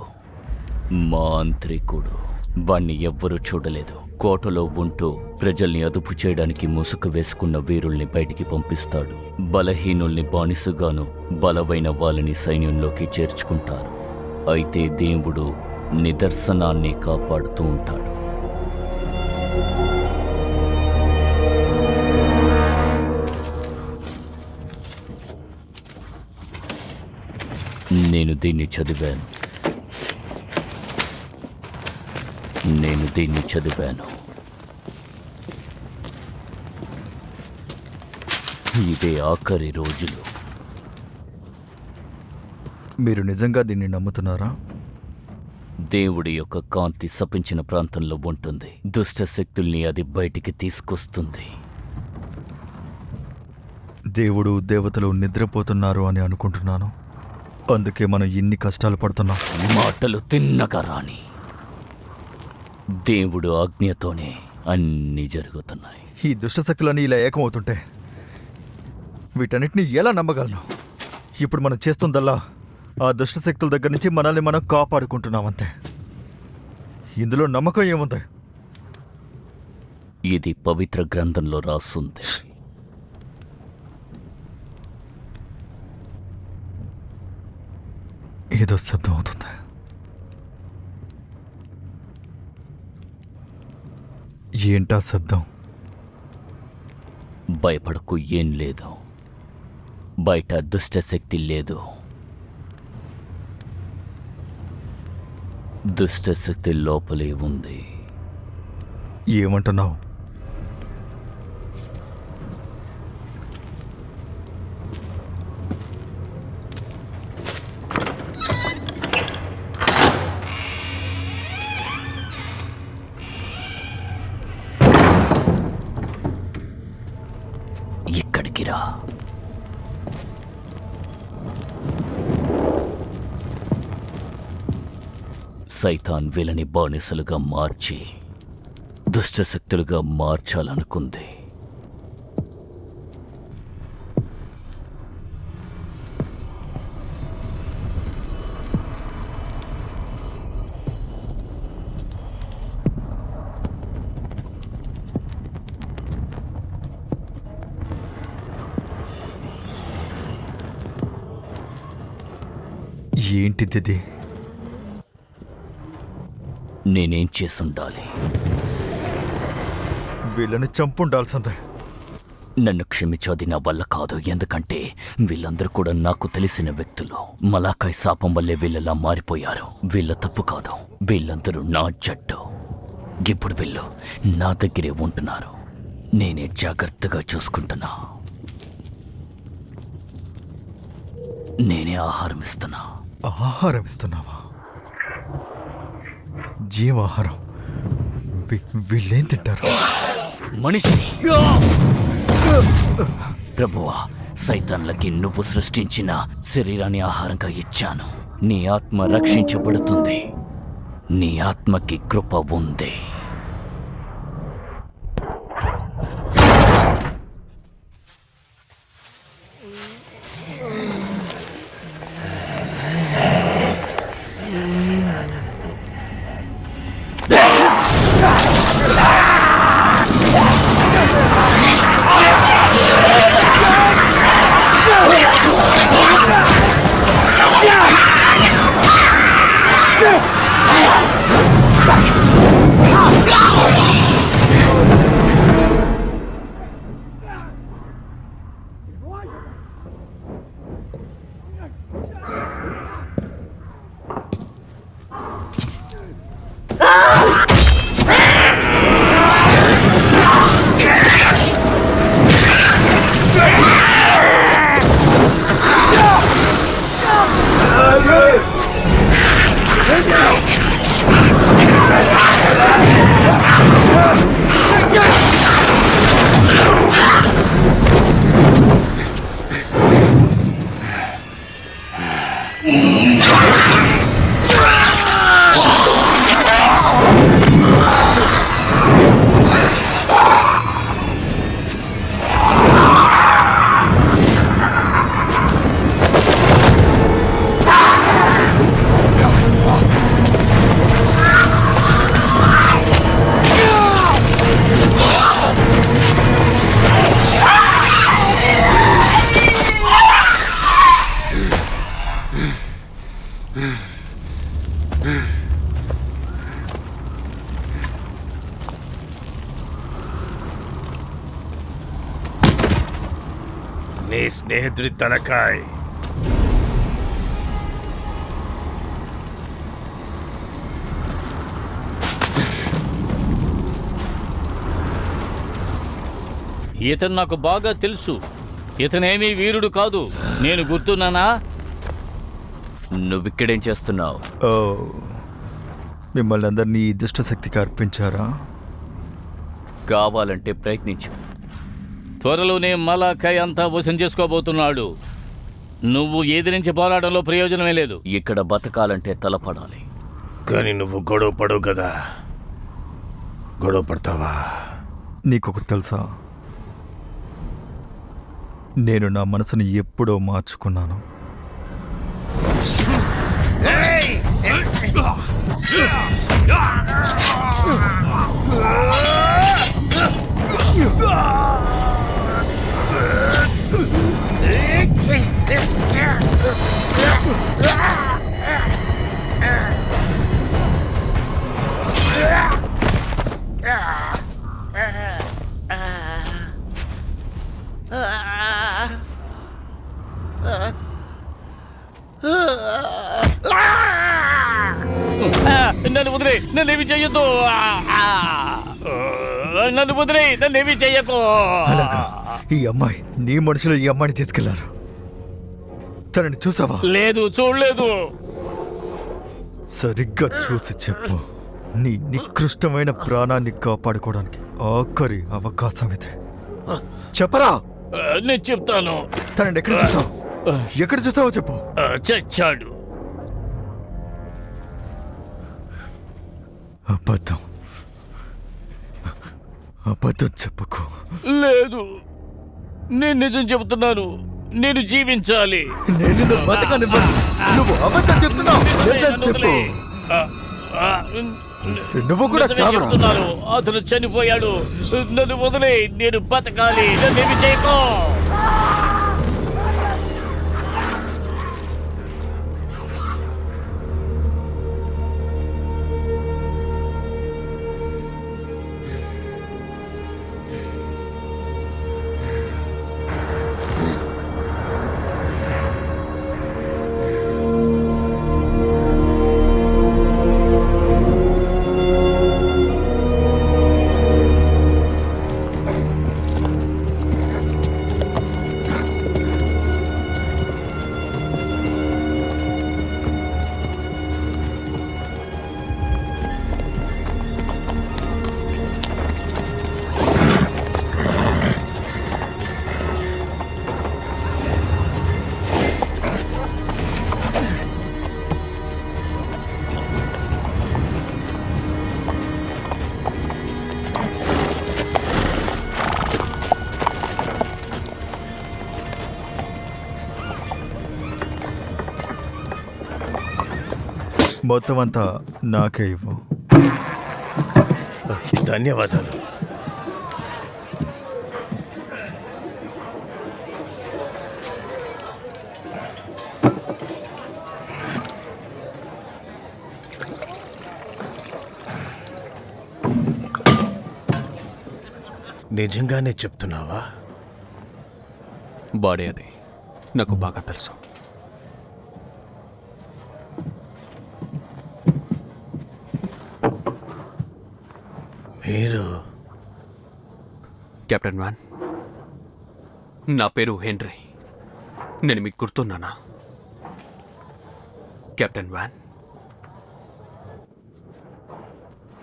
మాంత్రికుడు. వాణ్ణి ఎవ్వరూ చూడలేదు. కోటలో ఉంటూ ప్రజల్ని అదుపు చేయడానికి ముసుగు వేసుకున్న వీరుల్ని బయటికి పంపిస్తాడు. బలహీనుల్ని బానిసగాను, బలమైన వాళ్ళని సైన్యంలోకి చేర్చుకుంటారు. అయితే దేవుడు నిదర్శనాన్ని కాపాడుతూ ఉంటాడు. నేను దీన్ని చదివాను. ఇదే ఆఖరి రోజులు. మీరు నిజంగా దీన్ని నమ్ముతున్నారా? దేవుడి యొక్క కాంతి శపించిన ప్రాంతంలో ఉంటుంది. దుష్ట శక్తుల్ని అది బయటికి తీసుకొస్తుంది. దేవుడు దేవతలు నిద్రపోతున్నారు అని అనుకుంటున్నాను. అందుకే మనం ఇన్ని కష్టాలు పడుతున్నాం. మాటలు తిన్నగా రాని. దేవుడు ఆజ్ఞతోనే అన్నీ జరుగుతున్నాయి. ఈ దుష్టశక్తులన్నీ ఇలా ఏకమవుతుంటే వీటన్నిటిని ఎలా నమ్మగలను? ఇప్పుడు మనం చేస్తుందల్లా ఆ దుష్టశక్తుల దగ్గర నుంచి మనల్ని మనం కాపాడుకుంటున్నామంతే. ఇందులో నమ్మకం ఏముంది? ఇది పవిత్ర గ్రంథంలో రాసుంది. ఏదో శబ్దం అవుతుంది. ఏంటా శబ్దం? భయపడకు, ఏం లేదు. బయట దుష్టశక్తి లేదు. దుష్టశక్తి లోపలే ఉంది. ఏమంటున్నావు? ఇక్కడికి రా. సైతాన్ వీళ్ళని బానిసలుగా మార్చి దుష్టశక్తులుగా మార్చాలనుకుంది. ఏంటిది? నేనేం చేసుండాలి? వీళ్ళని చంపుండాల్సిందే. నన్ను క్షమించు, అది నా వల్ల కాదు. ఎందుకంటే వీళ్ళందరూ కూడా నాకు తెలిసిన వ్యక్తులు. మలాకాయ్ శాపం వల్లే వీళ్ళలా మారిపోయారు. వీళ్ళ తప్పు కాదు. వీళ్ళందరూ నా జట్టు. ఇప్పుడు వీళ్ళు నా దగ్గరే ఉంటున్నారు. నేనే జాగ్రత్తగా చూసుకుంటున్నా. నేనే ఆహారం ఇస్తున్నా. ఆహారం ఇస్తున్నావా? జీవాహారం. వీళ్ళేం తింటారు? మనిషిని. ప్రభువా, సైతాన్లకి నువ్వు సృష్టించిన శరీరాన్ని ఆహారంగా ఇచ్చాను. నీ ఆత్మ రక్షించబడుతుంది. నీ ఆత్మకి కృప ఉంది. నీ స్నేహితుడి తలకాయ్. ఇతను నాకు బాగా తెలుసు. ఇతనేమీ వీరుడు కాదు. నేను గుర్తున్నానా? నువ్విక్కడేం చేస్తున్నావు? ఓ, మిమ్మల్ని అందరినీ ఈ దుష్టశక్తికి అర్పించారా? కావాలంటే ప్రయత్నించు. త్వరలోనే మలాకాయ్ అంతా వశం చేసుకోబోతున్నాడు. నువ్వు ఎదిరించి పోరాటంలో ప్రయోజనమే లేదు. ఇక్కడ బతకాలంటే తలపడాలి. కానీ నువ్వు గొడవ పడవు కదా. గొడవ పడతావా? నీకొకటి తెలుసా? నేను నా మనసుని ఎప్పుడో మార్చుకున్నాను. నన్ను వదిలే, నన్నేమి చెయ్యొద్దు. నన్ను వదిలే, నన్నేమి చెయ్యకు. అలాగా? ఈ అమ్మాయి, నీ మనుషులు ఈ అమ్మాయిని తీసుకెళ్లారు. తనని చూసావా? లేదు, చూడలేదు. సరిగ్గా చూసి చెప్పు. నీ నికృష్టమైన ప్రాణాన్ని కాపాడుకోవడానికి ఆఖరి అవకాశం ఇదే. చెప్పరా? నేను చెప్తాను. తనని ఎక్కడ చూసావు? ఎక్కడ చూసావో చెప్పు. చచ్చాడు. అబద్ధం, అబద్ధం చెప్పకు. లేదు, నేను నిజం చెబుతున్నాను. నేను జీవించాలి. నేను నిన్ను బతకనివ్వను. నువ్వు అబద్ధం చెప్తున్నావు. నిజం చెప్పు. నువ్వు కూడా నిజమే చావరా? చెప్తున్నాను. అతను చనిపోయాడు. నన్ను వదిలే, నేను బతకాలి. నన్నేమి చేయకో. మొత్తం అంతా నాకే ఇవ్వు. ధన్యవాదాలు. నిజంగానే చెప్తున్నావా? బాడీ అది నాకు బాగా తెలుసు. మీరు కెప్టెన్ వ్యాన్, నా పేరు హెన్రీ. నేను మీకు గుర్తున్నానా? కెప్టెన్ వ్యాన్,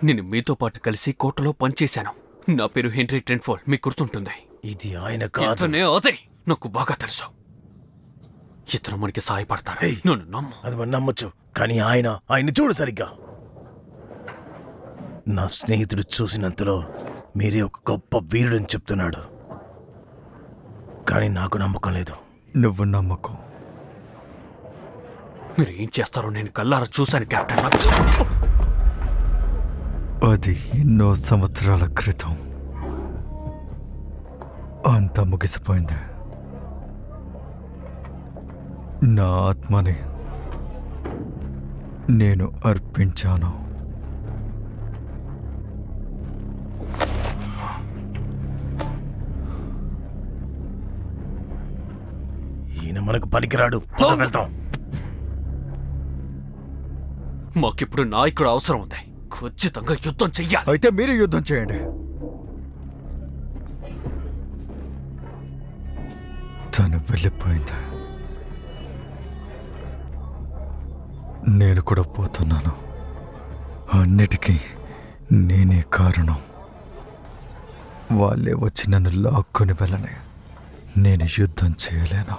నేను మీతో పాటు కలిసి కోటలో పనిచేశాను. నా పేరు హెన్రీ ట్రెంట్ఫోర్డ్. మీకు గుర్తుంటుంది. ఇది ఆయన కాదు. ఇతనే అదే. నాకు బాగా తెలుసు. ఇతను మనకి సహాయపడతారు. ఏయ్, నన్ను నమ్ము. అది మనం నమ్మొచ్చు, కానీ ఆయన్ని చూడు సరిగ్గా. నా స్నేహితుడు చూసినంతలో మీరే ఒక గొప్ప వీరుడని చెప్తున్నాడు, కానీ నాకు నమ్మకం లేదు. నువ్వు నమ్మకం. మీరు ఏం చేస్తారో నేను కల్లారా చూశాను కెప్టెన్. అది ఎన్నో సంవత్సరాల క్రితం. అంతా ముగిసిపోయింది. నా ఆత్మని నేను అర్పించాను. ఈయన మనకు పనికిరాడు. పద వెళ్తాం. మాకిప్పుడు నాయకుడు అవసరం ఉంది. ఖచ్చితంగా యుద్ధం చెయ్యాలి. అయితే మీరు యుద్ధం చేయండి. తను వెళ్ళిపోయింది. నేను కూడా పోతున్నాను. అన్నిటికీ నేనే కారణం. వాళ్ళే వచ్చి నన్ను లాక్కొని వెళ్ళని నేను యుద్ధం చేయలేను.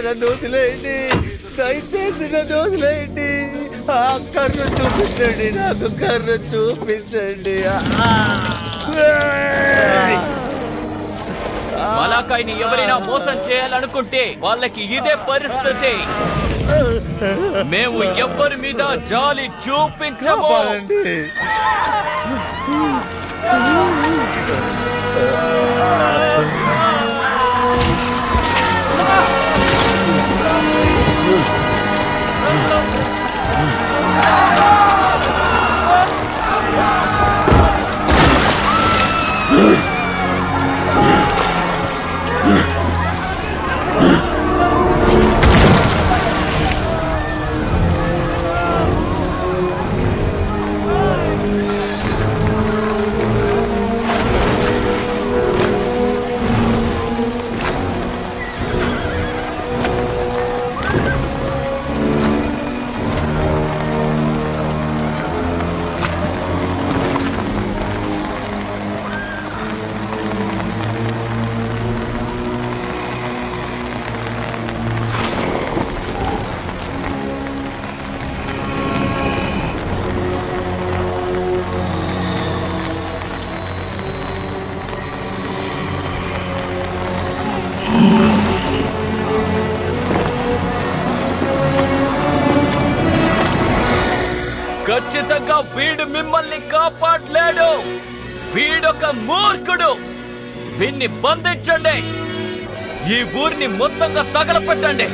నన్ను వదిలేయండి, దయచేసి నన్ను వదిలేయండి. ఆ కర్ర చూపించండి, నాకు కర్ర చూపించండి. మలాకాయ్ని ఎవరైనా మోసం చేయాలనుకుంటే వాళ్ళకి ఇదే పరిస్థితి. మేము ఎవ్వరి మీద జాలి చూపించము. ఖచ్చితంగా వీడు మిమ్మల్ని కాపాడలేడు. వీడొక మూర్ఖుడు. వీణ్ణి బంధించండి. ఈ ఊరిని మొత్తంగా తగలపెట్టండి.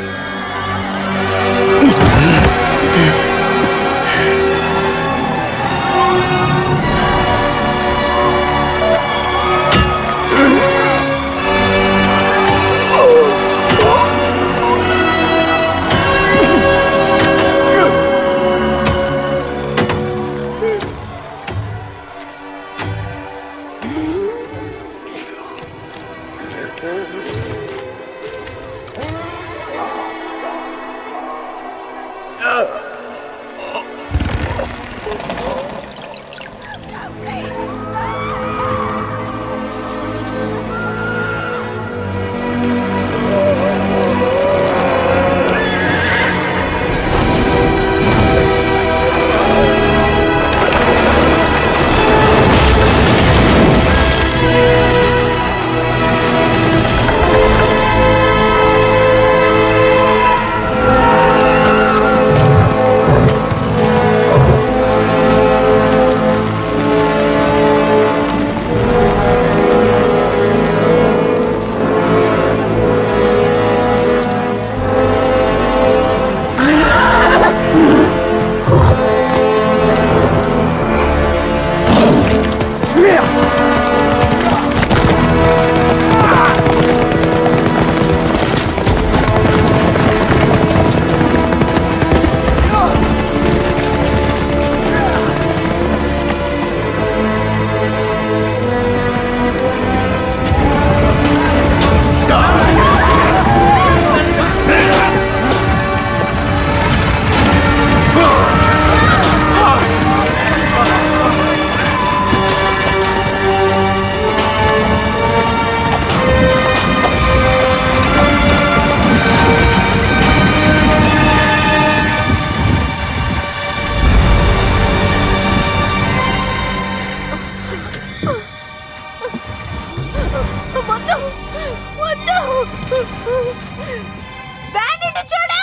వ్యాన్ ఇటు చూడు!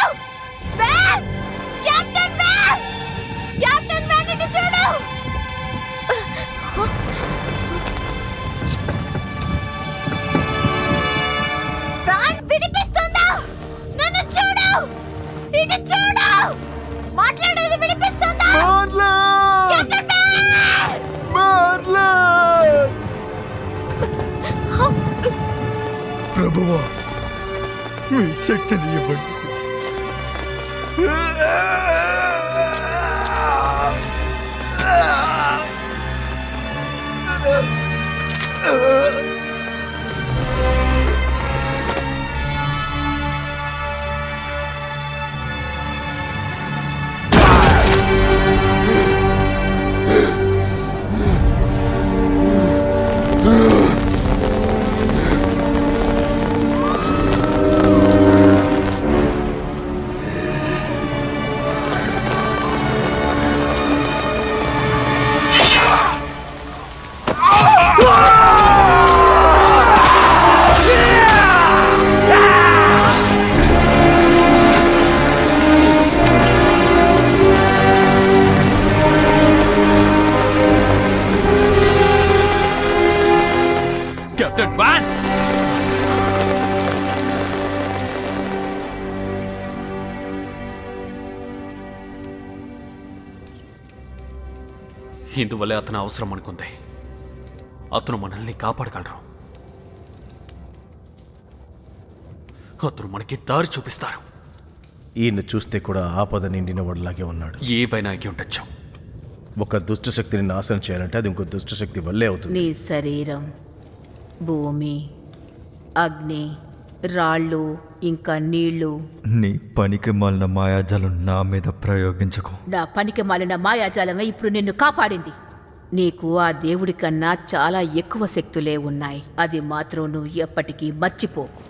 Van! Captain van! Captain van ఇటు చూడు! వ్యాన్ వినిపిస్తుందా? నన్ను చూడు! ఇటు చూడు! మాట్లాడేది వినిపిస్తుందా? Captain van! ప్రభువా, మీ శక్తిని ఇవ్వండి. Captain van! ఇందువల్లే అతను అవసరం అనుకుంది. అతను మనల్ని కాపాడగలరు. అతను మనకి దారి చూపిస్తారు. ఈయన చూస్తే కూడా ఆపద నిండిన వాడిలాగే ఉన్నాడు. ఏవైనా అయి ఉండొచ్చు. ఒక దుష్ట శక్తిని నాశనం చేయాలంటే అది ఇంకో దుష్ట శక్తి వల్లే అవుతుంది. నీ శరీరం, భూమి, అగ్ని, రాళ్ళు, ఇంకా నీళ్లు. నీ పనికి మాలిన మాయాజాలం నా మీద ప్రయోగించకు. నా పనికి మాలిన మాయాజాలమే ఇప్పుడు నిన్ను కాపాడింది. నీకు ఆ దేవుడి కన్నా చాలా ఎక్కువ శక్తులే ఉన్నాయి. అది మాత్రం నువ్వు ఎప్పటికీ మర్చిపోకు.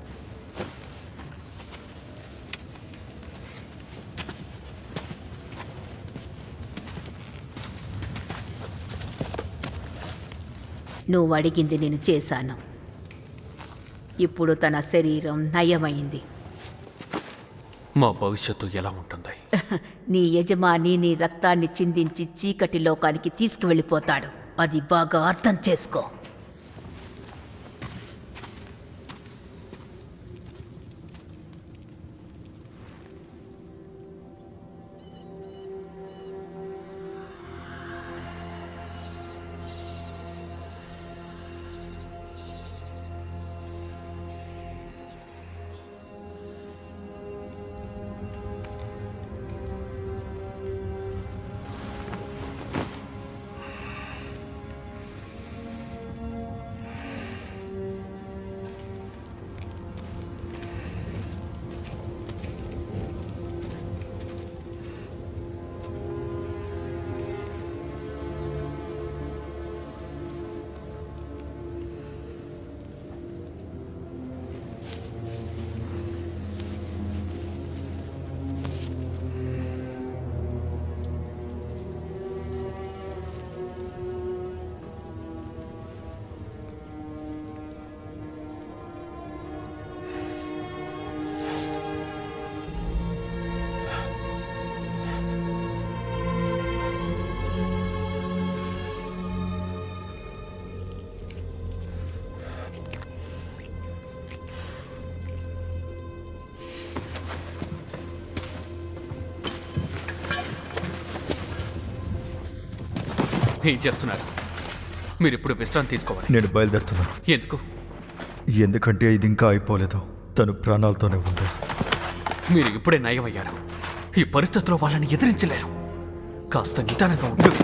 నువ్వు అడిగింది నేను చేశాను. ఇప్పుడు తన శరీరం నయమైంది. మా భవిష్యత్తు ఎలా ఉంటుంది? నీ యజమాని నీ రక్తాన్ని చిందించి చీకటి లోకానికి తీసుకువెళ్ళిపోతాడు. అది బాగా అర్థం చేసుకో. ఏం చేస్తున్నారు? మీరు ఇప్పుడు విశ్రాంతి తీసుకోవాలి. నేను బయలుదేరుతున్నాను. ఎందుకు? ఎందుకంటే ఇది ఇంకా అయిపోలేదు. తను ప్రాణాలతోనే ఉంది. మీరు ఇప్పుడే నయమయ్యారు. ఈ పరిస్థితిలో వాళ్ళని ఎదిరించలేరు. కాస్త నిదానంగా ఉంటుంది.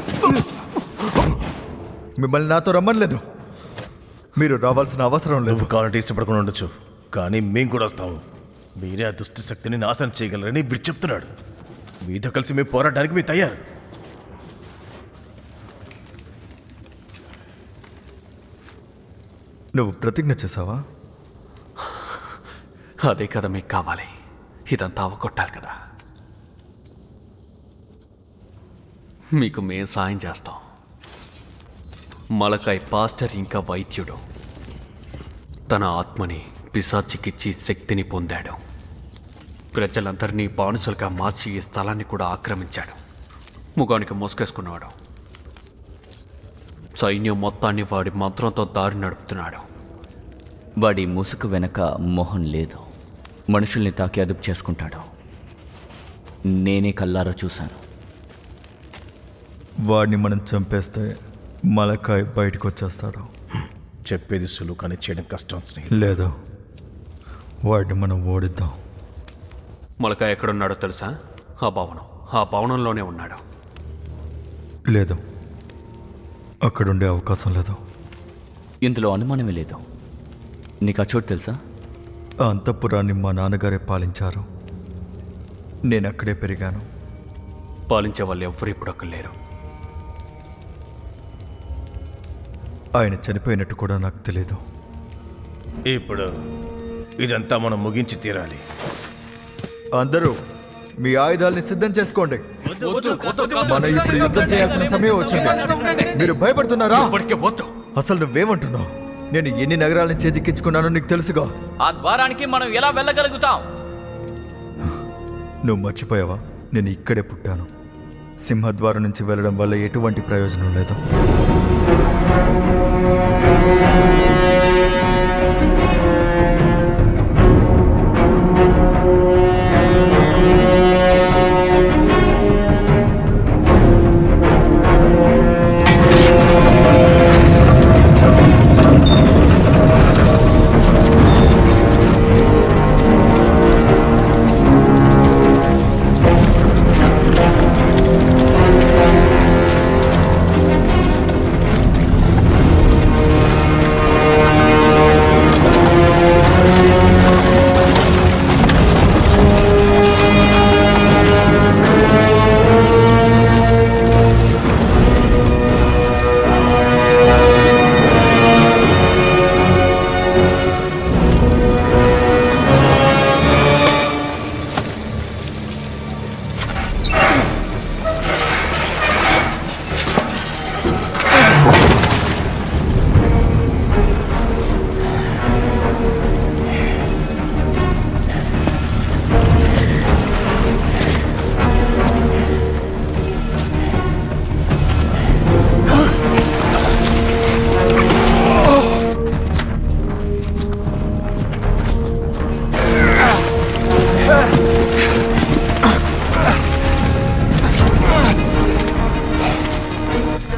మిమ్మల్ని నాతో రమ్మనలేదు. మీరు రావాల్సిన అవసరం లేదు. నువ్వు కావాలంటే ఇష్టపడకుండా ఉండొచ్చు, కానీ మేము కూడా వస్తాము. మీరే ఆ దుష్ట శక్తిని నాశనం చేయగలరని వీడు చెప్తున్నాడు. మీతో కలిసి మేము పోరాడడానికి మీరు తయారు. నువ్వు ప్రతిజ్ఞ చేసావా? అదే కదా మీకు కావాలి. ఇదంతా అవగొట్టాలి కదా. మీకు మేం సాయం చేస్తాం. మలకాయ్ పాస్టర్ ఇంకా వైద్యుడు తన ఆత్మని పిశాచికిచ్చి శక్తిని పొందాడు. ప్రజలందరినీ బానిసలుగా మార్చి ఈ స్థలాన్ని కూడా ఆక్రమించాడు. ముఖానికి మోసుకేసుకున్నాడు. సైన్యం మొత్తాన్ని వాడి మంత్రంతో దారి నడుపుతున్నాడు. వాడి ముసుగు వెనక మొహం లేదు. మనుషుల్ని తాకి అదుపు చేసుకుంటాడు. నేనే కల్లారా చూశాను. వాడిని మనం చంపేస్తే మలకాయ్ బయటకు వచ్చేస్తాడు. చెప్పేది సులువు కానీ చేయడం కష్టం స్నేహితుడు. లేదు, వాడిని మనం ఓడిద్దాం. మొలక ఎక్కడున్నాడో తెలుసా? ఆ భవనంలోనే ఉన్నాడు. లేదు, అక్కడుండే అవకాశం లేదు. ఇందులో అనుమానమే లేదు. నీకు ఆ చోటు తెలుసా? ఆ అంతఃపురాన్ని మా నాన్నగారే పాలించారు. నేను అక్కడే పెరిగాను. పాలించే వాళ్ళు ఎవ్వరు ఇప్పుడు అక్కడ లేరు. ఆయన చనిపోయినట్టు కూడా నాకు తెలీదు. ఇప్పుడు ఇదంతా మనం ముగించి తీరాలి. అందరూ మీ ఆయుధాలని సిద్ధం చేసుకోండి. మనం ఇప్పుడు యుద్ధం చేయాల్సిన సమయం వచ్చింది. మీరు భయపడుతున్నారా? ఇప్పటికే వద్దు. అసలు నువ్వేమంటున్నావు? నేను ఎన్ని నగరాలను చేజిక్కించుకున్నానో నీకు తెలుసుగా. ఆ ద్వారానికి మనం ఎలా వెళ్ళగలుగుతాం? నువ్వు మర్చిపోయావా? నేను ఇక్కడే పుట్టాను. సింహద్వారం నుంచి వెళ్ళడం వల్ల ఎటువంటి ప్రయోజనం లేదు.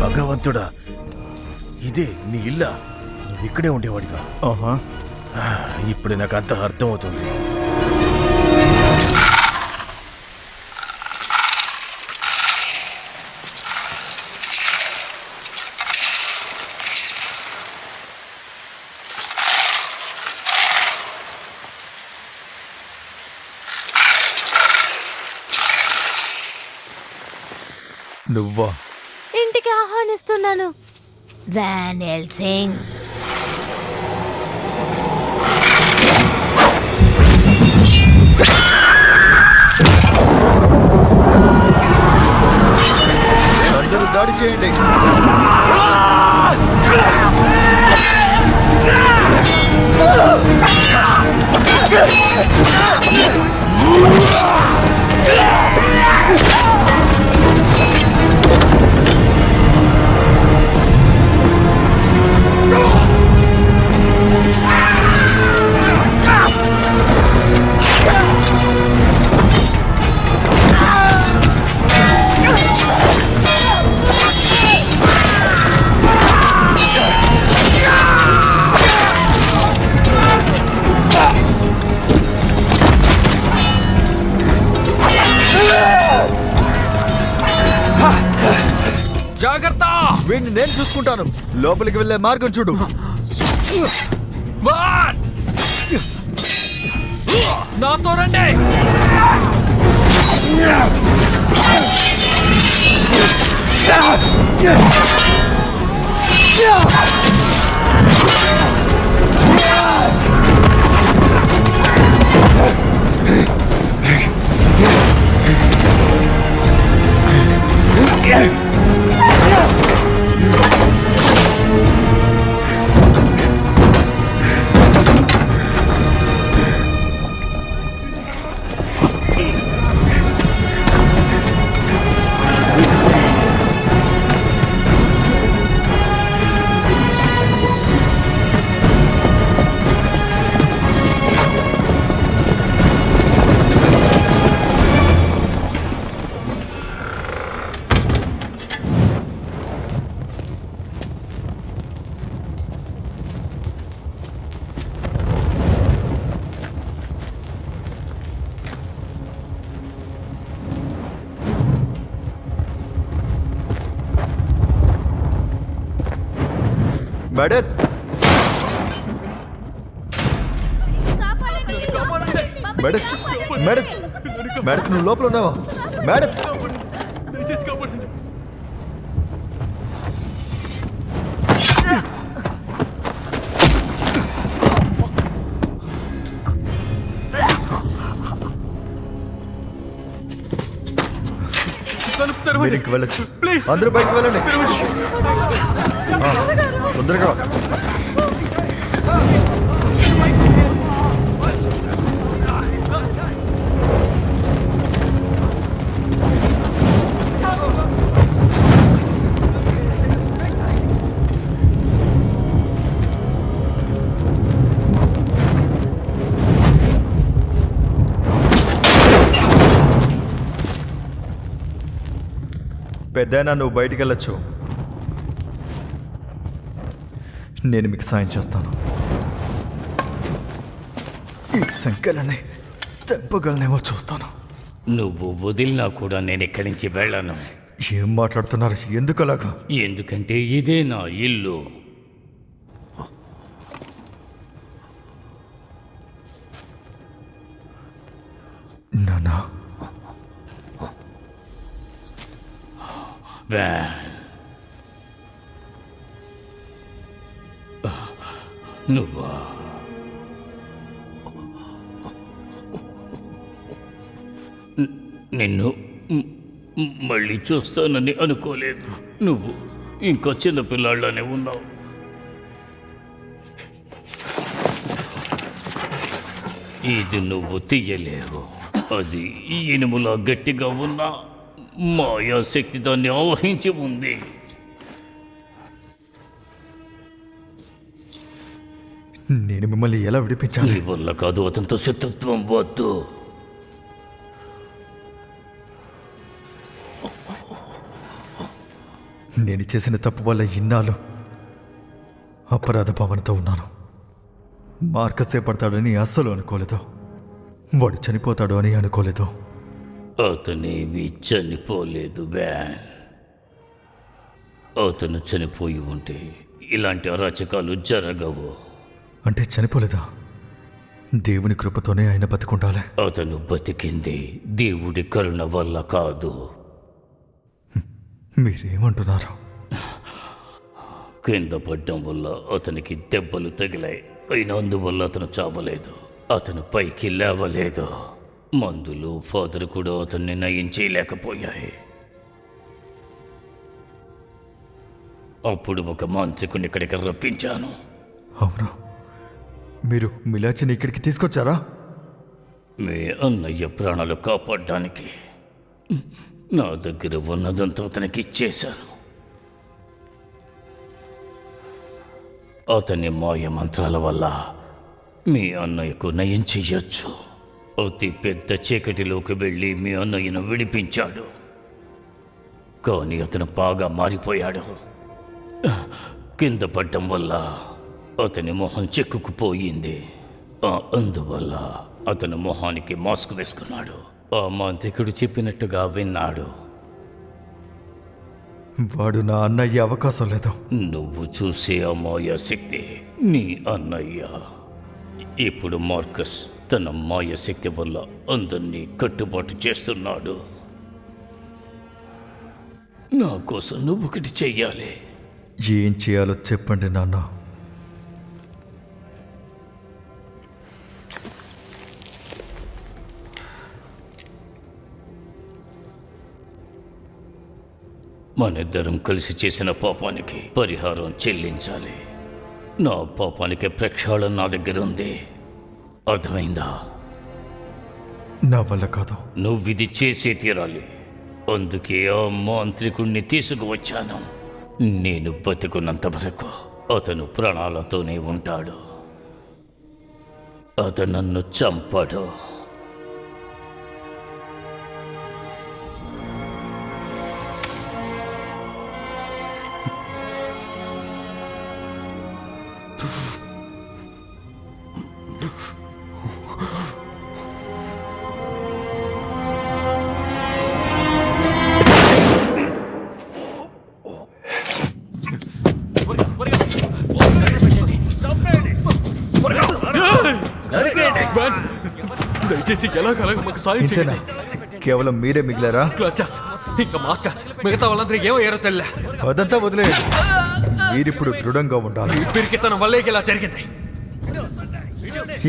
భగవంతుడా, ఇదే నీ ఇల్లా? నువ్వు ఇక్కడే ఉండేవాడిగా? ఆహా, ఇప్పుడు నాకు అంత అర్థం అవుతుంది. నువ్వా? ఇంటికి ఆహ్వానిస్తున్నాను. Van Helsinki. అందరూ దాడి చేయండి. జాగ్రత్త! వీడిని నేను చూసుకుంటాను. లోపలికి వెళ్ళే మార్గం చూడు. నాతో రండి. మెడత్ మెడత్ మెడత్ మెడత్ నువ్వు లోపల ఉన్నావా? మెడత్ మీరు ఇంక వెళ్ళచ్చు. అందరూ బయటకు వెళ్ళండి. తొందరగా పెద్దయినా నువ్వు బయటికి వెళ్ళొచ్చు. నేను మీకు సాయం చేస్తాను. ఈ సంఖ్యలన్నీ తెంపగలనేమో చూస్తాను. నువ్వు వదిలినా కూడా నేను ఇక్కడి నుంచి వెళ్ళను. ఏం మాట్లాడుతున్నారు? ఎందుకు అలాగా? ఎందుకంటే ఇదే నా ఇల్లు. నానా నువ్వా? నిన్ను మళ్ళీ చూస్తానని అనుకోలేదు. నువ్వు ఇంకా చిన్నపిల్లాళ్ళనే ఉన్నావు. ఇది నువ్వు తీయలేవు. అది ఇనుములా గట్టిగా ఉన్న మాయాశక్తి దాన్ని ఆవహించి ఉంది. నేను మిమ్మల్ని ఎలా విడిపించాలి? నీ వల్ల కాదు. అతనితో శత్రుత్వం వద్దు. నేను చేసిన తప్పు వల్ల ఇన్నాళ్ళు అపరాధ భావనతో ఉన్నాను. మార్కసే పడతాడని అస్సలు అనుకోలేదు. వాడు చనిపోతాడు అని అనుకోలేదు. అతనేమీ చనిపోలేదు వ్యాన్. అతను చనిపోయి ఉంటే ఇలాంటి అరాచకాలు జరగవు. అంటే చనిపోలేదా? దేవుని కృపతోనే ఆయన బతికుండాలి. అతను బతికింది దేవుడి కరుణ వల్ల కాదు. మీరేమంటున్నారు? కింద పడ్డం వల్ల అతనికి దెబ్బలు తగిలాయి. అయినా అందువల్ల అతను చావలేదు. అతను పైకి లేవలేదు. మందులు ఫాదర్ కూడా అతన్ని నయం చేయలేకపోయాయి. అప్పుడు ఒక మాంత్రికుని ఇక్కడికి రప్పించాను. అవును, మీరు మిలాచిని ఇక్కడికి తీసుకొచ్చారా? మీ అన్నయ్య ప్రాణాలు కాపాడడానికి నా దగ్గర ఉన్నదంతా అతనికి ఇచ్చేశాను. అతని మాయ మంత్రాల వల్ల మీ అన్నయ్యకు నయం చెయ్యొచ్చు. అతి పెద్ద చీకటిలోకి వెళ్ళి మీ అన్నయ్యను విడిపించాడు. కానీ అతను బాగా మారిపోయాడు. కింద పడ్డం వల్ల అతని మొహం చెక్కుకుపోయింది. అందువల్ల అతను మొహానికి మాస్క్ వేసుకున్నాడు. ఆ మాంత్రికుడు చెప్పినట్టుగా విన్నాడు. వాడు నా అన్నయ్య అవకాశం లేదు. నువ్వు చూసే ఆ మాయాశక్తి నీ అన్నయ్య. ఇప్పుడు మార్కస్ తన మాయాశక్తి వల్ల అందరినీ కట్టుబాటు చేస్తున్నాడు. నా కోసం నువ్వు ఒకటి చెయ్యాలి. ఏం చేయాలో చెప్పండి నాన్న. మనిద్దరం కలిసి చేసిన పాపానికి పరిహారం చెల్లించాలి. నా పాపానికి ప్రక్షాళన నా దగ్గర ఉంది. అర్థమైందా? నా వల్ల కాదు. నువ్విది చేసే తీరాలి. అందుకే ఆ మాంత్రికుణ్ణి తీసుకువచ్చాను. నేను బతికున్నంత వరకు అతను ప్రాణాలతోనే ఉంటాడు. అతను నన్ను చంపడు. వ్యాన్, దయచేసి ఎలాగలాగ మాకు సాయం ఇంతేనా? చేయండి. కేవలం మీరే మిగిలారా? క్లచర్స్ ఇంకా మాస్టర్స్ మిగతా వాళ్ళందరూ ఏమయ్యారో తెల్లే. అదంతా వదిలేయండి. మీరిప్పుడు దృఢంగా ఉండాలి. ఈ పిరికితనం వల్లే ఇలా జరిగింది.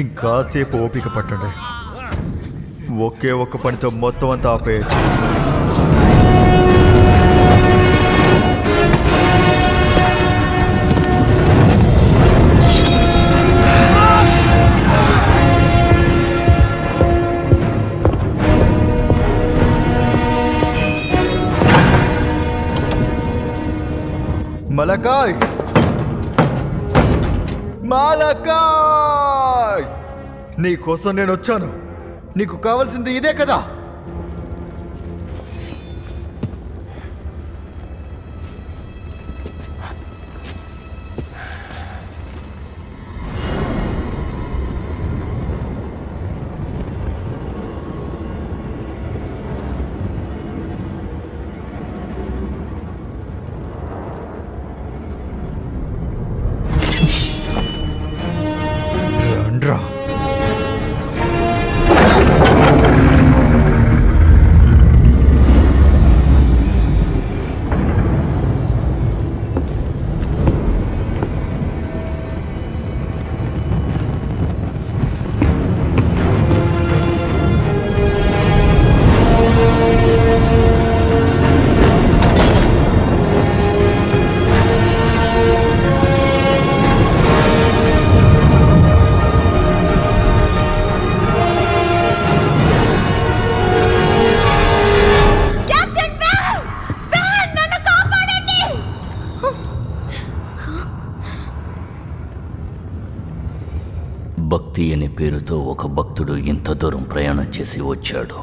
ఇంకాసేపు ఓపిక పట్టండి. ఒకే ఒక్క పనితో మొత్తం అంతా ఆపేయచ్చు. మలకాయ్, మలకాయ్, నీ కోసం నేను వచ్చాను. నీకు కావాల్సింది ఇదే కదా? రండ్రా. భక్తి అనే పేరుతో ఒక భక్తుడు ఇంత దూరం ప్రయాణం చేసి వచ్చాడు.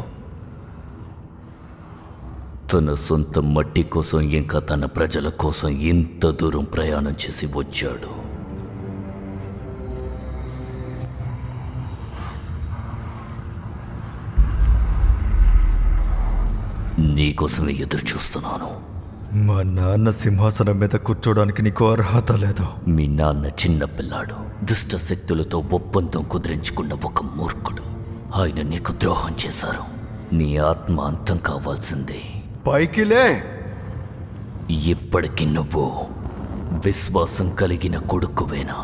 తన సొంత మట్టి కోసం ఇంకా తన ప్రజల కోసం ఇంత దూరం ప్రయాణం చేసి వచ్చాడు. నీకోసమే ఎదురు చూస్తున్నాను. మా నాన్న సింహాసనం మీద కూర్చోడానికి నీకు అర్హత లేదు. మీ నాన్న చిన్న పిల్లాడు, దుష్ట శక్తులతో ఒప్పందం కుదిరించుకున్న ఒక మూర్ఖుడు. ఆయన నీకు ద్రోహం చేశారు. నీ ఆత్మ అంతం కావాల్సిందే. పైకిలే. ఇప్పటికి నువ్వు విశ్వాసం కలిగిన కొడుకువేనా?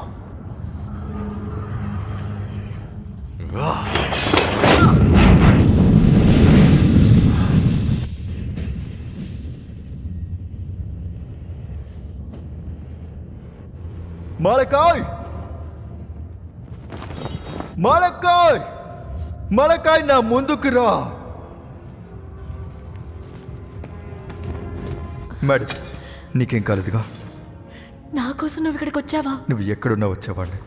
మలకాయ్, మలకాయ్, మలకాయ్, నా ముందుకు రా. మేడం, నీకేం కాలేదుగా? నా కోసం నువ్వు ఇక్కడికి వచ్చావా? నువ్వు ఎక్కడున్నా వచ్చేవాడిని.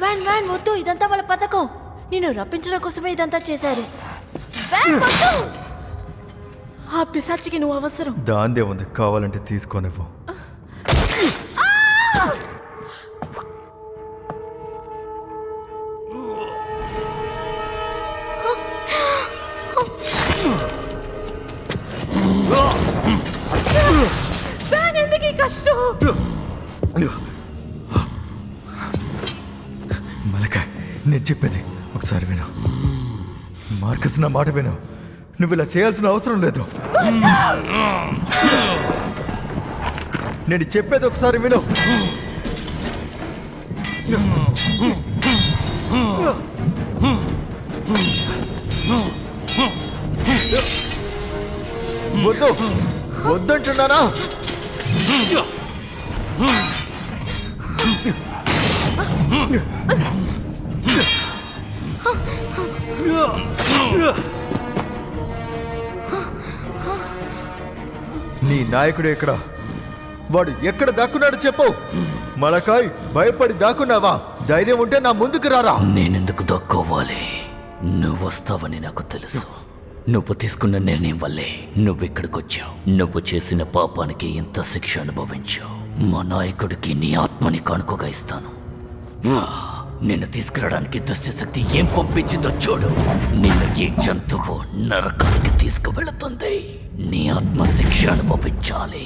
వ్యాన్ వ్యాన్ వద్దు, ఇదంతా వాళ్ళ పథకం. నేను రప్పించడం కోసమే ఇదంతా చేశారు. వ్యాన్ వద్దు. ఆ పిశాచికి నువ్వు అవసరం. దాందే ఉంది, కావాలంటే తీసుకోనివ్వు. వ్యాన్ ఎందుకు ఈ కష్టం? మలకాయ్, నేను చెప్పేది ఒకసారి విను. మార్కస్, నా మాట విను. నువ్వు ఇలా చేయాల్సిన అవసరం లేదు. నేను చెప్పేది ఒకసారి విను. వద్దు, వద్దంటున్నానా? నీ నాయకుడు ఎక్కడ? వాడు ఎక్కడ దాక్కున్నాడు చెప్పు. మలకాయ్, భయపడి దాక్కున్నావా? ధైర్యం ఉంటే నా ముందుకు రారా. నేనెందుకు దక్కోవాలి? నువ్వు వస్తావని నాకు తెలుసు. నువ్వు తీసుకున్న నిర్ణయం వల్లే నువ్వు ఇక్కడికి వచ్చావు. నువ్వు చేసిన పాపానికి ఇంత శిక్ష అనుభవించావు. మా నాయకుడికి నీ ఆత్మని కానుకగా ఇస్తాను. నిన్ను తీసుకురావడానికి దుష్టశక్తి ఏం పంపించిందో చూడు. నిన్ను ఈ జంతువు నరకానికి తీసుకువెళుతుంది. నీ ఆత్మ శిక్ష అనుభవించాలి.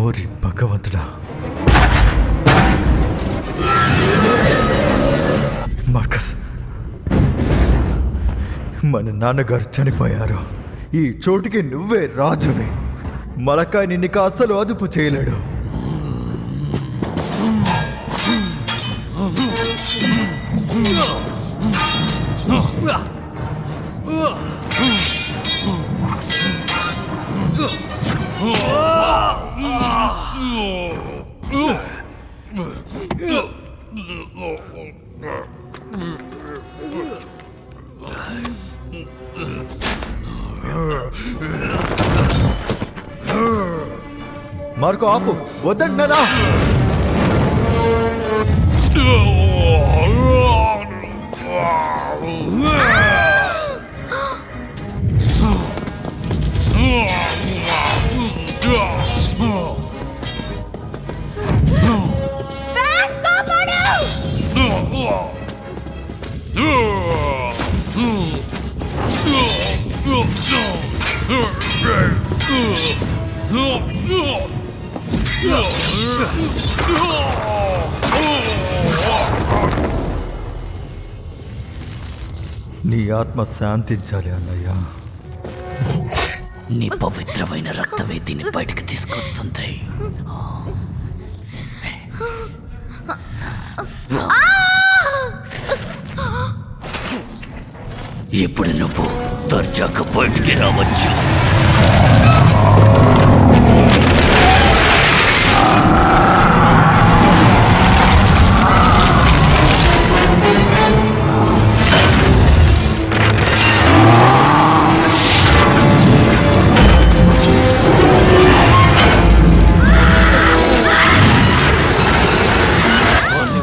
ఓరి భగవంతుడా. మార్కస్, మన నాన్నగారు చనిపోయారు. ఈ చోటుకి నువ్వే రాజువి. మలకాయ నిన్ను అస్సలు అదుపు చేయలేడు. మార్కో ఆపు, వద్దంటున్నానా? నీ ఆత్మ శాంతించాలి అన్నయ్య. నీ పవిత్రమైన రక్తమే దీన్ని బయటకు తీసుకొస్తుంది. ఇప్పుడు నువ్వు దర్జాగా బయటికి రావచ్చు.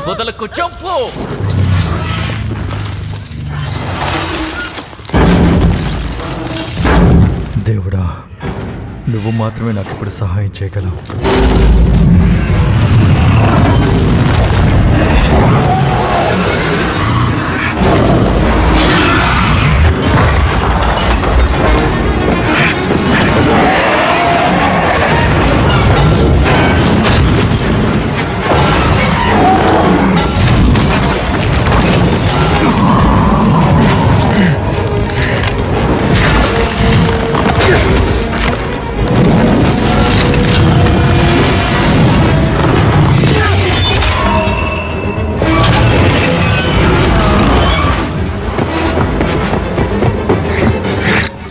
వదలకు, చంపు. దేవుడా, నువ్వు మాత్రమే నాకు ఇప్పుడు సహాయం చేయగలవు.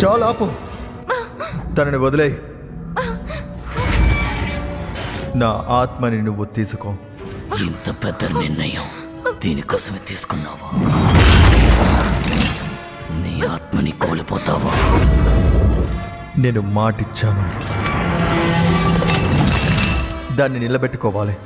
చాలా ఆపు, తనని వదిలే. నా ఆత్మని నువ్వు తీసుకో. ఇంత పెద్ద నిర్ణయం దీనికోసమే తీసుకున్నావా? నీ ఆత్మని కోల్పోతావా? నేను మాటిచ్చాను, దాన్ని నిలబెట్టుకోవాలి.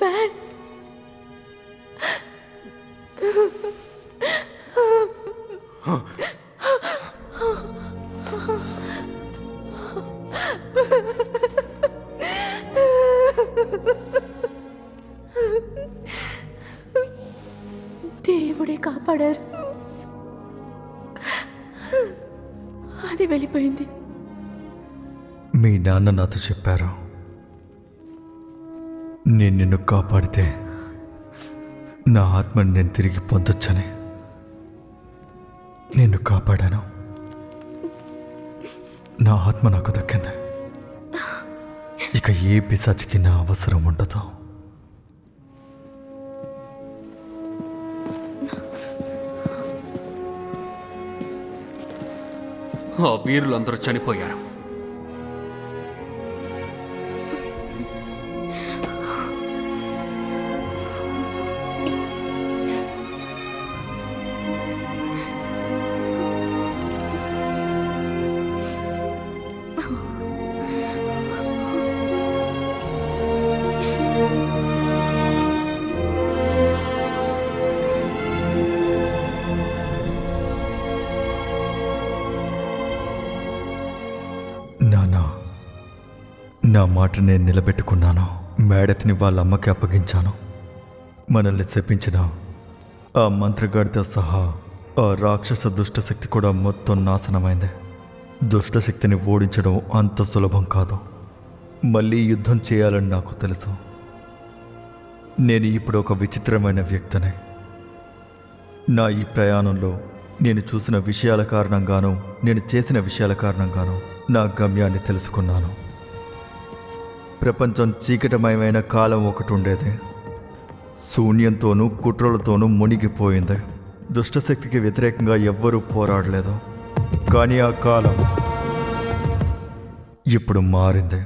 వ్యాన్, దేవుడే కాపాడారు. అది వెళ్ళిపోయింది. మీ నాన్న నాతో చెప్పారు, నేను నిన్ను కాపాడితే నా ఆత్మని నేను తిరిగి పొందొచ్చని. నిన్ను కాపాడాను, నా ఆత్మ నాకు దక్కింది. ఇక ఏ పిశాచికి నా అవసరం ఉండదు. ఆ వీరులందరూ చనిపోయారు. నానా, నా మాట నేను నిలబెట్టుకున్నాను. మేడతిని వాళ్ళ అమ్మకి అప్పగించాను. మనల్ని శపించిన ఆ మంత్రగాడితో సహా ఆ రాక్షస దుష్టశక్తి కూడా మొత్తం నాశనమైంది. దుష్టశక్తిని ఓడించడం అంత సులభం కాదు. మళ్ళీ యుద్ధం చేయాలని నాకు తెలుసు. నేను ఇప్పుడు ఒక విచిత్రమైన వ్యక్తిని. నా ఈ ప్రయాణంలో నేను చూసిన విషయాల కారణంగానూ నేను చేసిన విషయాల కారణంగానూ నా గమ్యాన్ని తెలుసుకున్నాను. ప్రపంచం చీకటమయమైన కాలం ఒకటి ఉండేది. శూన్యంతోనూ కుట్రలతోనూ మునిగిపోయింది. దుష్టశక్తికి వ్యతిరేకంగా ఎవ్వరూ పోరాడలేదు. కానీ ఆ కాలం ఇప్పుడు మారింది.